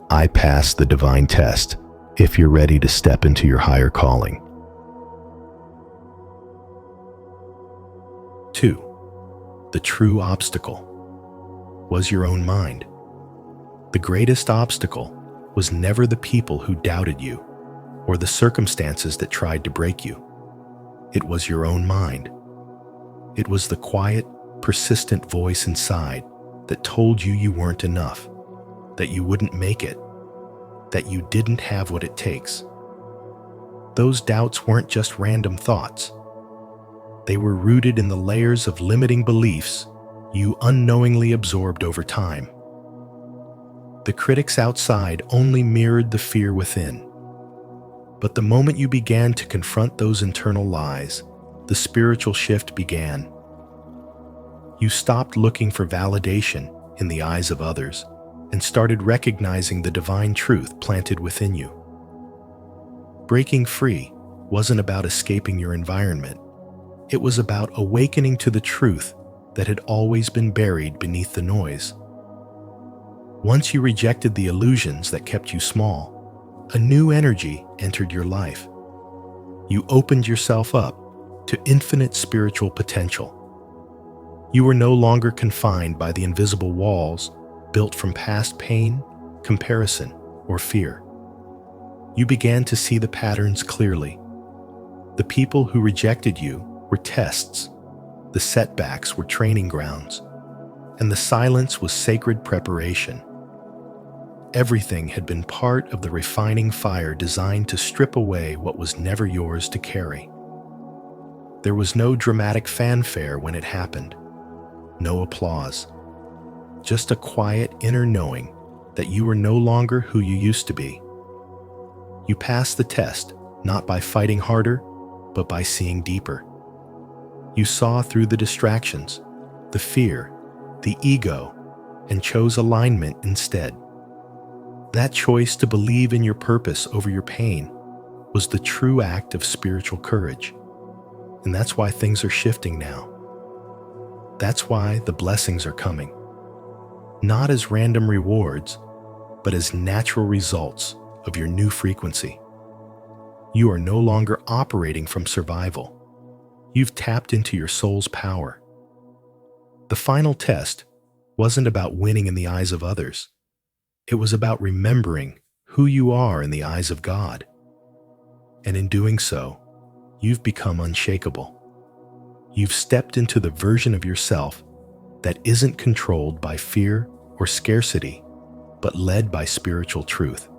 "I passed the divine test," if you're ready to step into your higher calling. 2. The true obstacle was your own mind. The greatest obstacle was never the people who doubted you or the circumstances that tried to break you. It was your own mind. It was the quiet, persistent voice inside that told you you weren't enough, that you wouldn't make it, that you didn't have what it takes. Those doubts weren't just random thoughts. They were rooted in the layers of limiting beliefs you unknowingly absorbed over time. The critics outside only mirrored the fear within. But the moment you began to confront those internal lies, the spiritual shift began. You stopped looking for validation in the eyes of others and started recognizing the divine truth planted within you. Breaking free wasn't about escaping your environment. It was about awakening to the truth that had always been buried beneath the noise. Once you rejected the illusions that kept you small, A new energy entered your life. You opened yourself up to infinite spiritual potential. You were no longer confined by the invisible walls built from past pain, comparison, or fear. You began to see the patterns clearly. The people who rejected you were tests, the setbacks were training grounds, and the silence was sacred preparation. Everything had been part of the refining fire designed to strip away what was never yours to carry. There was no dramatic fanfare when it happened, no applause, just a quiet inner knowing that you were no longer who you used to be. You passed the test, not by fighting harder, but by seeing deeper. You saw through the distractions, the fear, the ego, and chose alignment instead. That choice to believe in your purpose over your pain was the true act of spiritual courage. And that's why things are shifting now. That's why the blessings are coming. Not as random rewards, but as natural results of your new frequency. You are no longer operating from survival. You've tapped into your soul's power. The final test wasn't about winning in the eyes of others. It was about remembering who you are in the eyes of God. And in doing so, you've become unshakable. You've stepped into the version of yourself that isn't controlled by fear or scarcity, but led by spiritual truth.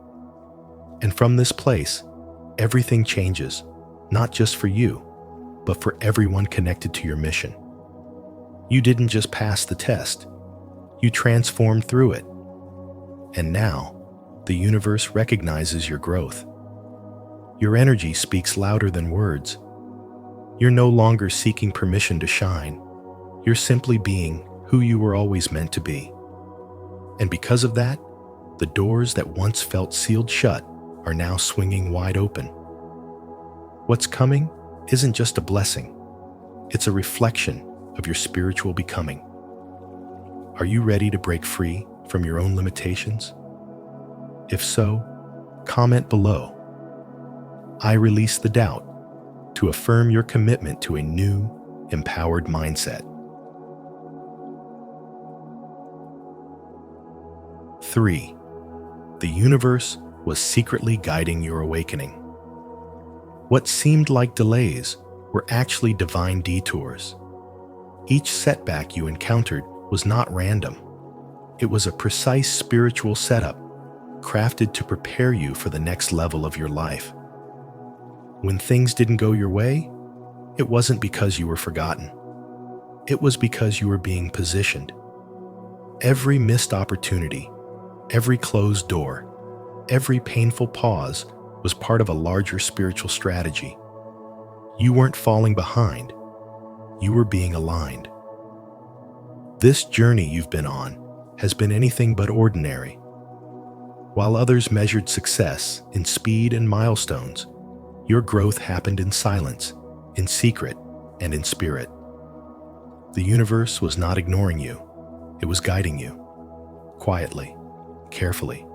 And from this place, everything changes, not just for you, but for everyone connected to your mission. You didn't just pass the test, you transformed through it. And now, the universe recognizes your growth. Your energy speaks louder than words. You're no longer seeking permission to shine. You're simply being who you were always meant to be. And because of that, the doors that once felt sealed shut are now swinging wide open. What's coming isn't just a blessing. It's a reflection of your spiritual becoming. Are you ready to break free from your own limitations? If so, comment below. I release the doubt to affirm your commitment to a new, empowered mindset. 3. The universe was secretly guiding your awakening. What seemed like delays were actually divine detours. Each setback you encountered was not random. It was a precise spiritual setup, crafted to prepare you for the next level of your life. When things didn't go your way, it wasn't because you were forgotten. It was because you were being positioned. Every missed opportunity, every closed door, every painful pause was part of a larger spiritual strategy. You weren't falling behind. You were being aligned. This journey you've been on has been anything but ordinary. While others measured success in speed and milestones, your growth happened in silence, in secret, and in spirit. The universe was not ignoring you. It was guiding you, quietly, carefully,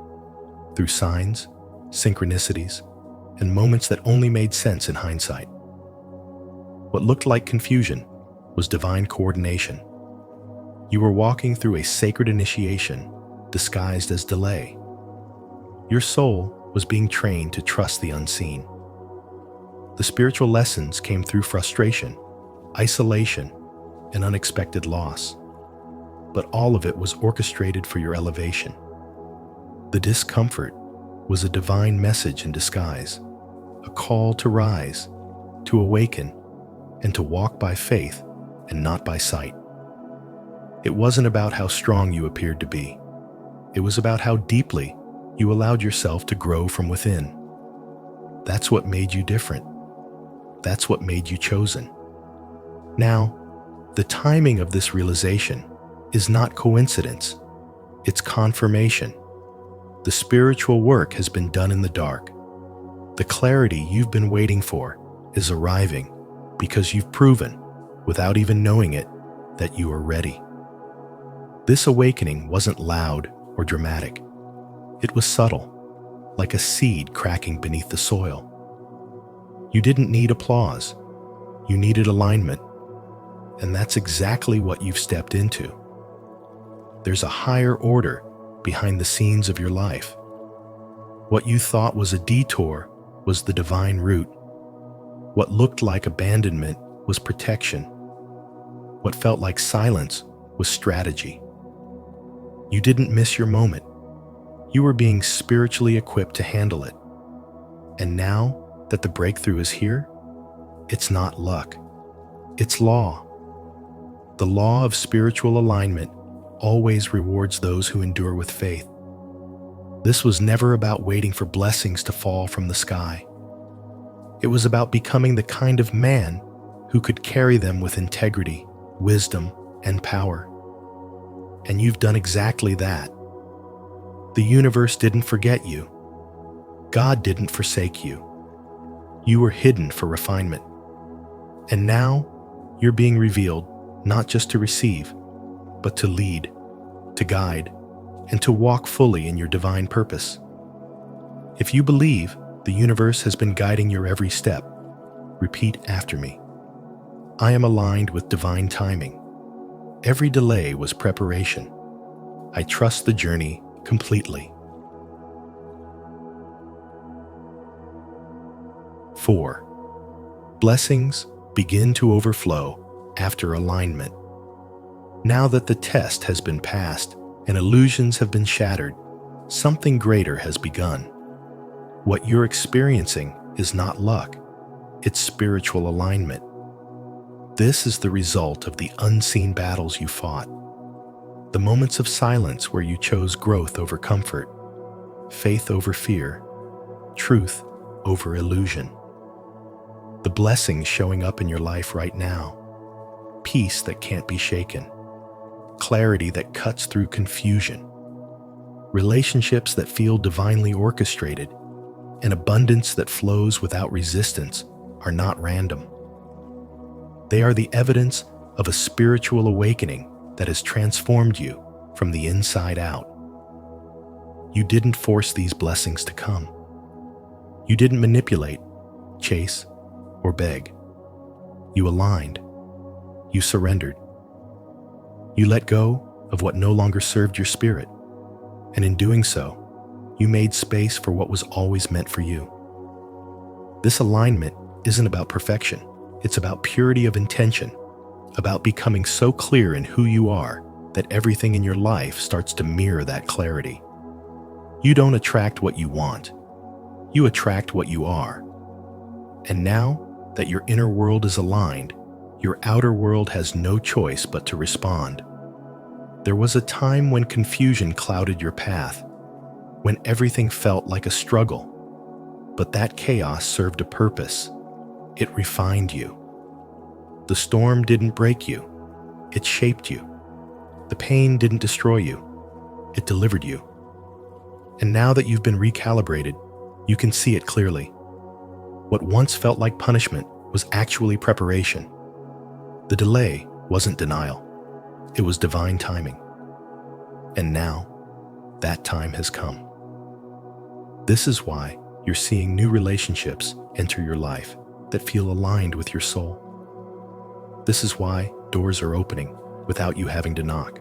through signs, synchronicities, and moments that only made sense in hindsight. What looked like confusion was divine coordination. You were walking through a sacred initiation disguised as delay. Your soul was being trained to trust the unseen. The spiritual lessons came through frustration, isolation, and unexpected loss. But all of it was orchestrated for your elevation. The discomfort was a divine message in disguise, a call to rise, to awaken, and to walk by faith and not by sight. It wasn't about how strong you appeared to be. It was about how deeply you allowed yourself to grow from within. That's what made you different. That's what made you chosen. Now, the timing of this realization is not coincidence. It's confirmation. The spiritual work has been done in the dark. The clarity you've been waiting for is arriving because you've proven, without even knowing it, that you are ready. This awakening wasn't loud or dramatic. It was subtle, like a seed cracking beneath the soil. You didn't need applause. You needed alignment. And that's exactly what you've stepped into. There's a higher order behind the scenes of your life. What you thought was a detour was the divine route. What looked like abandonment was protection. What felt like silence was strategy. You didn't miss your moment. You were being spiritually equipped to handle it. And now that the breakthrough is here, it's not luck. It's law. The law of spiritual alignment always rewards those who endure with faith. This was never about waiting for blessings to fall from the sky. It was about becoming the kind of man who could carry them with integrity, wisdom, and power. And you've done exactly that. The universe didn't forget you. God didn't forsake you. You were hidden for refinement. And now you're being revealed not just to receive, but to lead, to guide, and to walk fully in your divine purpose. If you believe the universe has been guiding your every step, repeat after me. I am aligned with divine timing. Every delay was preparation. I trust the journey completely. 4. Blessings begin to overflow after alignment. Now that the test has been passed and illusions have been shattered, something greater has begun. What you're experiencing is not luck, it's spiritual alignment. This is the result of the unseen battles you fought, the moments of silence where you chose growth over comfort, faith over fear, truth over illusion. The blessings showing up in your life right now, peace that can't be shaken, clarity that cuts through confusion, relationships that feel divinely orchestrated, and abundance that flows without resistance are not random. They are the evidence of a spiritual awakening that has transformed you from the inside out. You didn't force these blessings to come. You didn't manipulate, chase, or beg. You aligned. You surrendered. You let go of what no longer served your spirit, and in doing so, you made space for what was always meant for you. This alignment isn't about perfection. It's about purity of intention, about becoming so clear in who you are that everything in your life starts to mirror that clarity. You don't attract what you want. You attract what you are. And now that your inner world is aligned, your outer world has no choice but to respond. There was a time when confusion clouded your path, when everything felt like a struggle. But that chaos served a purpose. It refined you. The storm didn't break you. It shaped you. The pain didn't destroy you. It delivered you. And now that you've been recalibrated, you can see it clearly. What once felt like punishment was actually preparation. The delay wasn't denial. It was divine timing. And now, that time has come. This is why you're seeing new relationships enter your life that feel aligned with your soul. This is why doors are opening without you having to knock.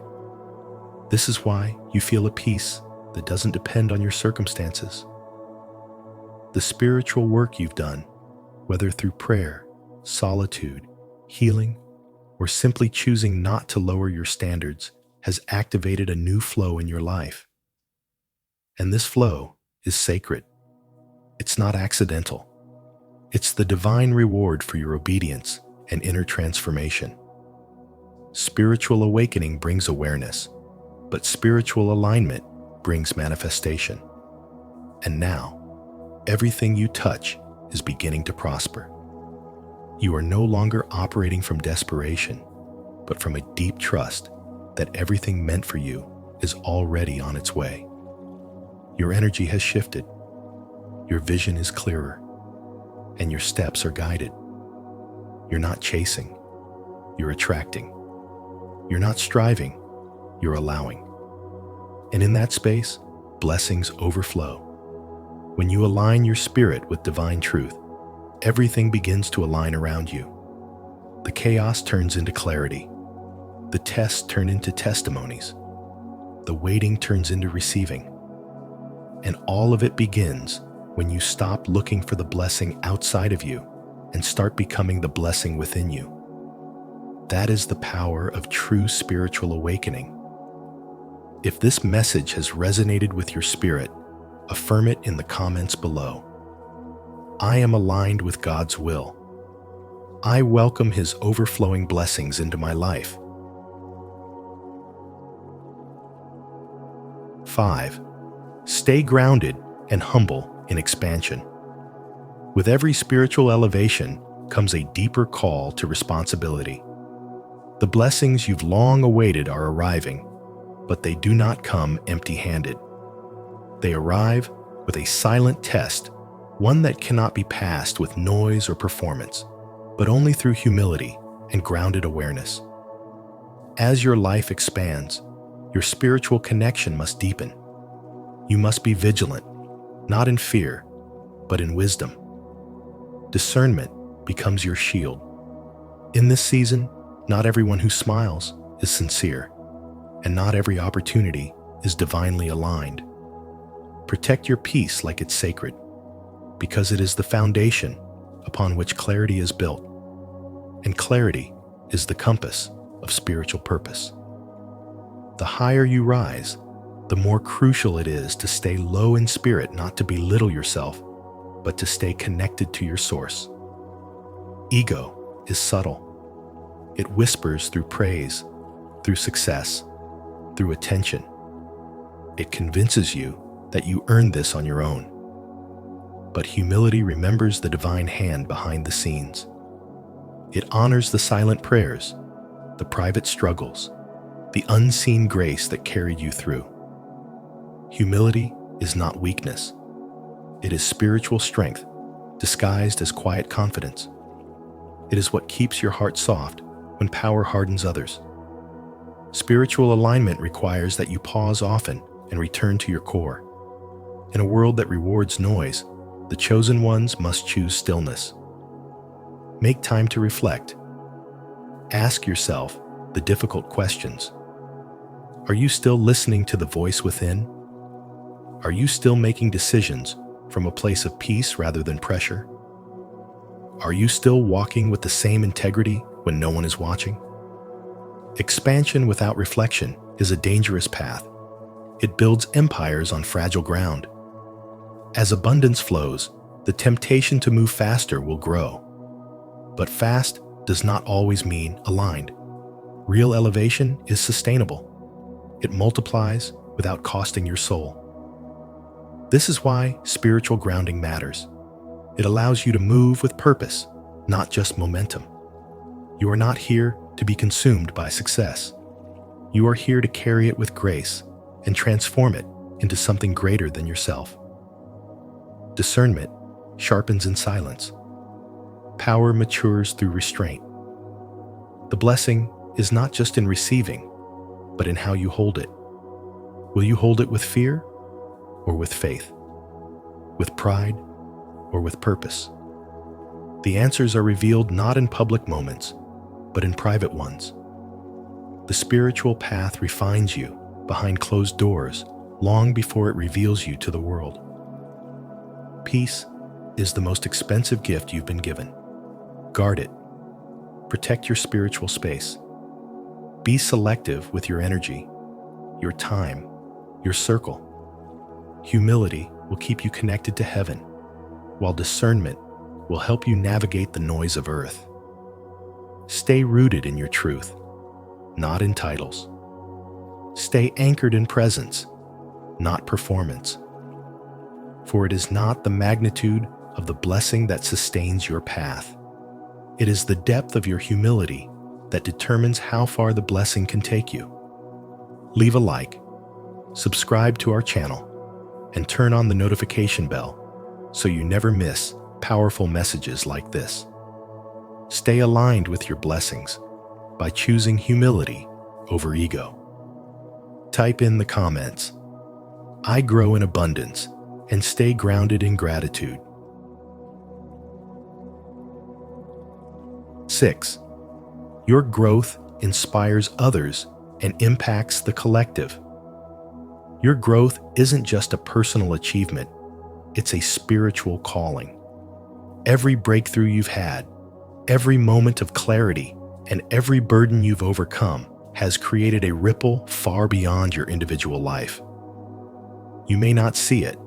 This is why you feel a peace that doesn't depend on your circumstances. The spiritual work you've done, whether through prayer, solitude, healing, or simply choosing not to lower your standards, has activated a new flow in your life. And this flow is sacred. It's not accidental. It's the divine reward for your obedience and inner transformation. Spiritual awakening brings awareness, but spiritual alignment brings manifestation. And now, everything you touch is beginning to prosper. You are no longer operating from desperation, but from a deep trust that everything meant for you is already on its way. Your energy has shifted, your vision is clearer, and your steps are guided. You're not chasing, you're attracting. You're not striving, you're allowing. And in that space, blessings overflow. When you align your spirit with divine truth, everything begins to align around you. The chaos turns into clarity. The tests turn into testimonies. The waiting turns into receiving. And all of it begins when you stop looking for the blessing outside of you and start becoming the blessing within you. That is the power of true spiritual awakening. If this message has resonated with your spirit, affirm it in the comments below. I am aligned with God's will. I welcome His overflowing blessings into my life. 5. Stay grounded and humble in expansion. With every spiritual elevation comes a deeper call to responsibility. The blessings you've long awaited are arriving, but they do not come empty-handed. They arrive with a silent test, one that cannot be passed with noise or performance, but only through humility and grounded awareness. As your life expands, your spiritual connection must deepen. You must be vigilant, not in fear, but in wisdom. Discernment becomes your shield. In this season, not everyone who smiles is sincere, and not every opportunity is divinely aligned. Protect your peace like it's sacred, because it is the foundation upon which clarity is built, and clarity is the compass of spiritual purpose. The higher you rise, the more crucial it is to stay low in spirit, not to belittle yourself, but to stay connected to your source. Ego is subtle. It whispers through praise, through success, through attention. It convinces you that you earned this on your own. But humility remembers the divine hand behind the scenes. It honors the silent prayers, the private struggles, the unseen grace that carried you through. Humility is not weakness. It is spiritual strength, disguised as quiet confidence. It is what keeps your heart soft when power hardens others. Spiritual alignment requires that you pause often and return to your core. In a world that rewards noise, the chosen ones must choose stillness. Make time to reflect. Ask yourself the difficult questions. Are you still listening to the voice within? Are you still making decisions from a place of peace rather than pressure? Are you still walking with the same integrity when no one is watching? Expansion without reflection is a dangerous path. It builds empires on fragile ground. As abundance flows, the temptation to move faster will grow. But fast does not always mean aligned. Real elevation is sustainable. It multiplies without costing your soul. This is why spiritual grounding matters. It allows you to move with purpose, not just momentum. You are not here to be consumed by success. You are here to carry it with grace and transform it into something greater than yourself. Discernment sharpens in silence. Power matures through restraint. The blessing is not just in receiving, but in how you hold it. Will you hold it with fear or with faith? With pride or with purpose? The answers are revealed not in public moments, but in private ones. The spiritual path refines you behind closed doors long before it reveals you to the world. Peace is the most expensive gift you've been given. Guard it. Protect your spiritual space. Be selective with your energy, your time, your circle. Humility will keep you connected to heaven, while discernment will help you navigate the noise of earth. Stay rooted in your truth, not in titles. Stay anchored in presence, not performance. For it is not the magnitude of the blessing that sustains your path. It is the depth of your humility that determines how far the blessing can take you. Leave a like, subscribe to our channel, and turn on the notification bell so you never miss powerful messages like this. Stay aligned with your blessings by choosing humility over ego. Type in the comments, "I grow in abundance and stay grounded in gratitude. 6. Your growth inspires others and impacts the collective. Your growth isn't just a personal achievement, it's a spiritual calling. Every breakthrough you've had, every moment of clarity, and every burden you've overcome has created a ripple far beyond your individual life. You may not see it,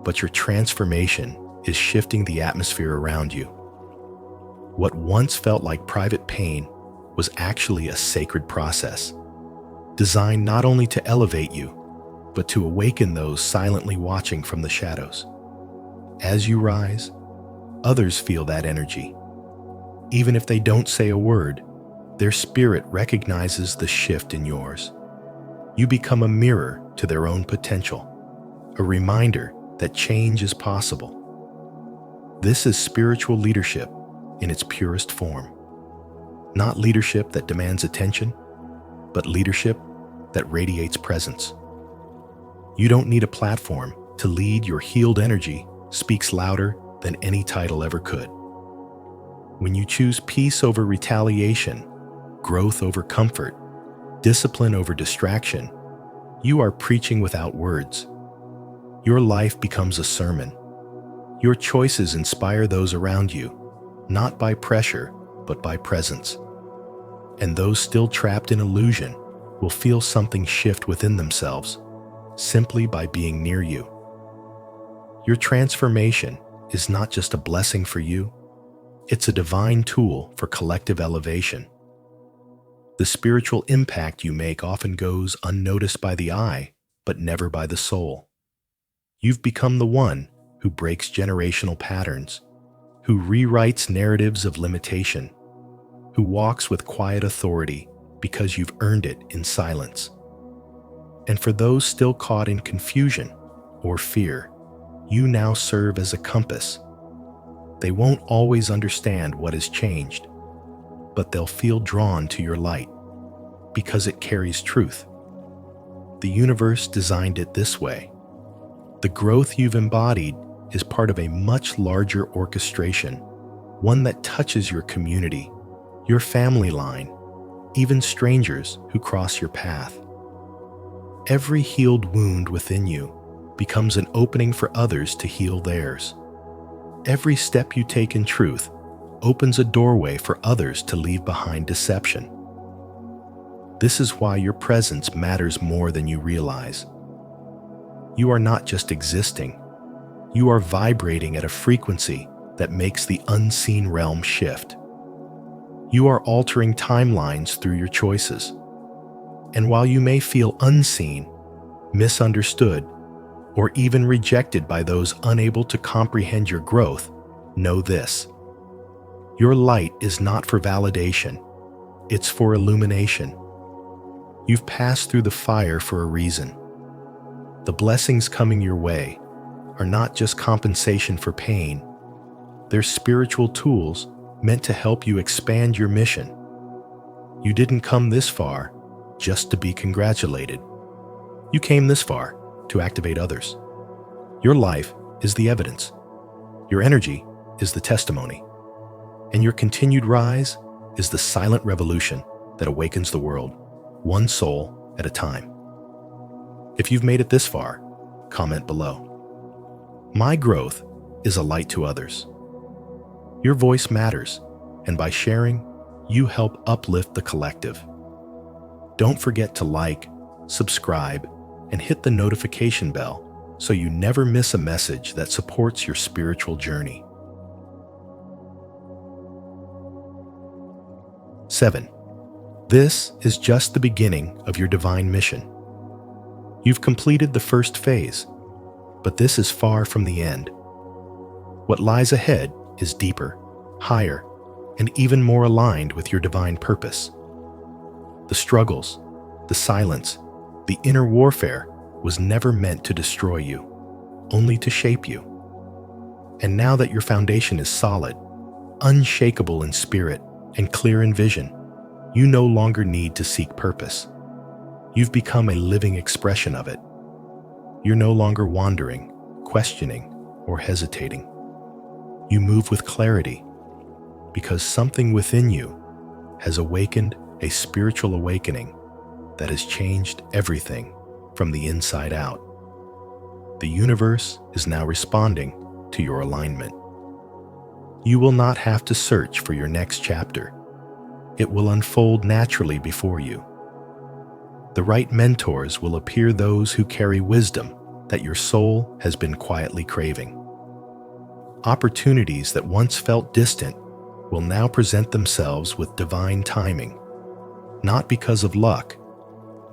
but your transformation is shifting the atmosphere around you. What once felt like private pain was actually a sacred process, designed not only to elevate you, but to awaken those silently watching from the shadows. As you rise, others feel that energy. Even if they don't say a word, their spirit recognizes the shift in yours. You become a mirror to their own potential, a reminder that change is possible. This is spiritual leadership in its purest form. Not leadership that demands attention, but leadership that radiates presence. You don't need a platform to lead. Your healed energy speaks louder than any title ever could. When you choose peace over retaliation, growth over comfort, discipline over distraction, you are preaching without words. Your life becomes a sermon. Your choices inspire those around you, not by pressure, but by presence. And those still trapped in illusion will feel something shift within themselves, simply by being near you. Your transformation is not just a blessing for you, it's a divine tool for collective elevation. The spiritual impact you make often goes unnoticed by the eye, but never by the soul. You've become the one who breaks generational patterns, who rewrites narratives of limitation, who walks with quiet authority because you've earned it in silence. And for those still caught in confusion or fear, you now serve as a compass. They won't always understand what has changed, but they'll feel drawn to your light because it carries truth. The universe designed it this way. The growth you've embodied is part of a much larger orchestration, one that touches your community, your family line, even strangers who cross your path. Every healed wound within you becomes an opening for others to heal theirs. Every step you take in truth opens a doorway for others to leave behind deception. This is why your presence matters more than you realize. You are not just existing, you are vibrating at a frequency that makes the unseen realm shift. You are altering timelines through your choices. And while you may feel unseen, misunderstood, or even rejected by those unable to comprehend your growth, know this. Your light is not for validation, it's for illumination. You've passed through the fire for a reason. The blessings coming your way are not just compensation for pain, they're spiritual tools meant to help you expand your mission. You didn't come this far just to be congratulated. You came this far to activate others. Your life is the evidence. Your energy is the testimony. And your continued rise is the silent revolution that awakens the world, one soul at a time. If you've made it this far, comment below. My growth is a light to others. Your voice matters, and by sharing, you help uplift the collective. Don't forget to like, subscribe, and hit the notification bell so you never miss a message that supports your spiritual journey. 7. This is just the beginning of your divine mission. You've completed the first phase, but this is far from the end. What lies ahead is deeper, higher, and even more aligned with your divine purpose. The struggles, the silence, the inner warfare was never meant to destroy you, only to shape you. And now that your foundation is solid, unshakable in spirit, and clear in vision, you no longer need to seek purpose. You've become a living expression of it. You're no longer wandering, questioning, or hesitating. You move with clarity because something within you has awakened a spiritual awakening that has changed everything from the inside out. The universe is now responding to your alignment. You will not have to search for your next chapter. It will unfold naturally before you. The right mentors will appear, those who carry wisdom that your soul has been quietly craving. Opportunities that once felt distant will now present themselves with divine timing, not because of luck,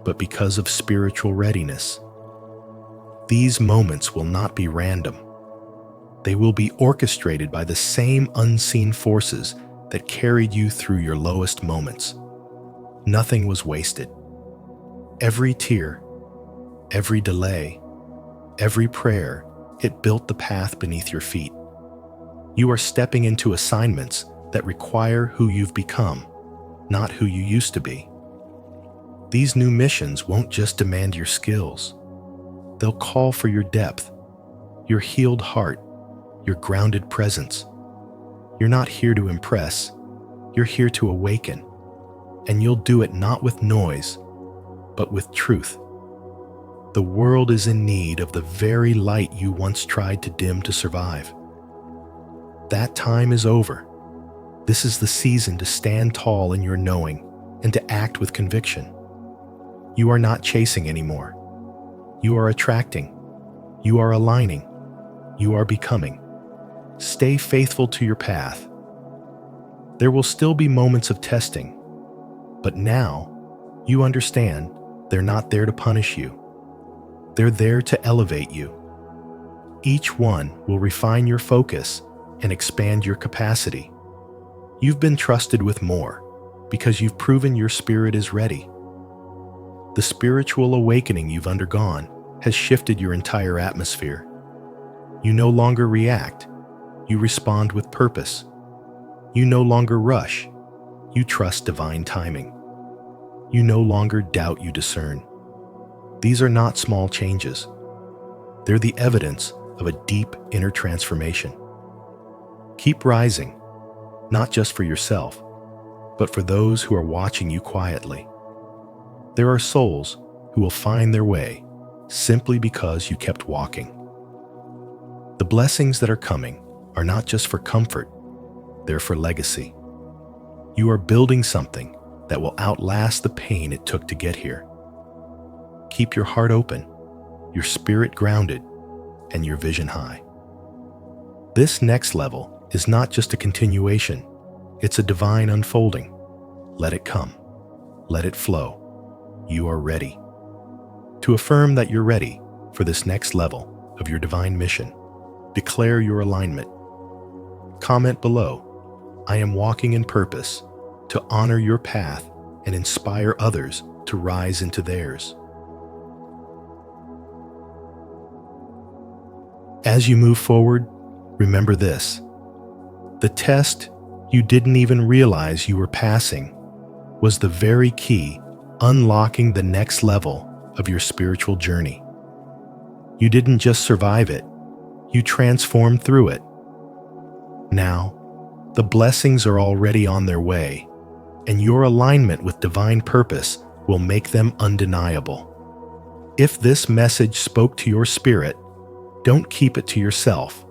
but because of spiritual readiness. These moments will not be random. They will be orchestrated by the same unseen forces that carried you through your lowest moments. Nothing was wasted. Every tear, every delay, every prayer, it built the path beneath your feet. You are stepping into assignments that require who you've become, not who you used to be. These new missions won't just demand your skills. They'll call for your depth, your healed heart, your grounded presence. You're not here to impress. You're here to awaken. And you'll do it not with noise, but with truth. The world is in need of the very light you once tried to dim to survive. That time is over. This is the season to stand tall in your knowing and to act with conviction. You are not chasing anymore. You are attracting. You are aligning. You are becoming. Stay faithful to your path. There will still be moments of testing, but now you understand they're not there to punish you. They're there to elevate you. Each one will refine your focus and expand your capacity. You've been trusted with more because you've proven your spirit is ready. The spiritual awakening you've undergone has shifted your entire atmosphere. You no longer react. You respond with purpose. You no longer rush. You trust divine timing. You no longer doubt, you discern. These are not small changes. They're the evidence of a deep inner transformation. Keep rising, not just for yourself, but for those who are watching you quietly. There are souls who will find their way simply because you kept walking. The blessings that are coming are not just for comfort, they're for legacy. You are building something that will outlast the pain it took to get here. Keep your heart open, your spirit grounded, and your vision high. This next level is not just a continuation, it's a divine unfolding. Let it come. Let it flow. You are ready. To affirm that you're ready for this next level of your divine mission, declare your alignment. Comment below, I am walking in purpose to honor your path and inspire others to rise into theirs. As you move forward, remember this. The test you didn't even realize you were passing was the very key unlocking the next level of your spiritual journey. You didn't just survive it, you transformed through it. Now, the blessings are already on their way, and your alignment with divine purpose will make them undeniable. If this message spoke to your spirit, don't keep it to yourself.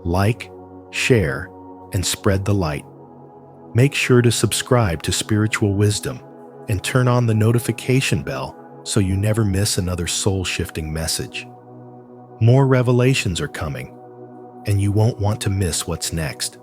Like, share, and spread the light. Make sure to subscribe to Spiritual Wisdom and turn on the notification bell so you never miss another soul-shifting message. More revelations are coming, and you won't want to miss what's next.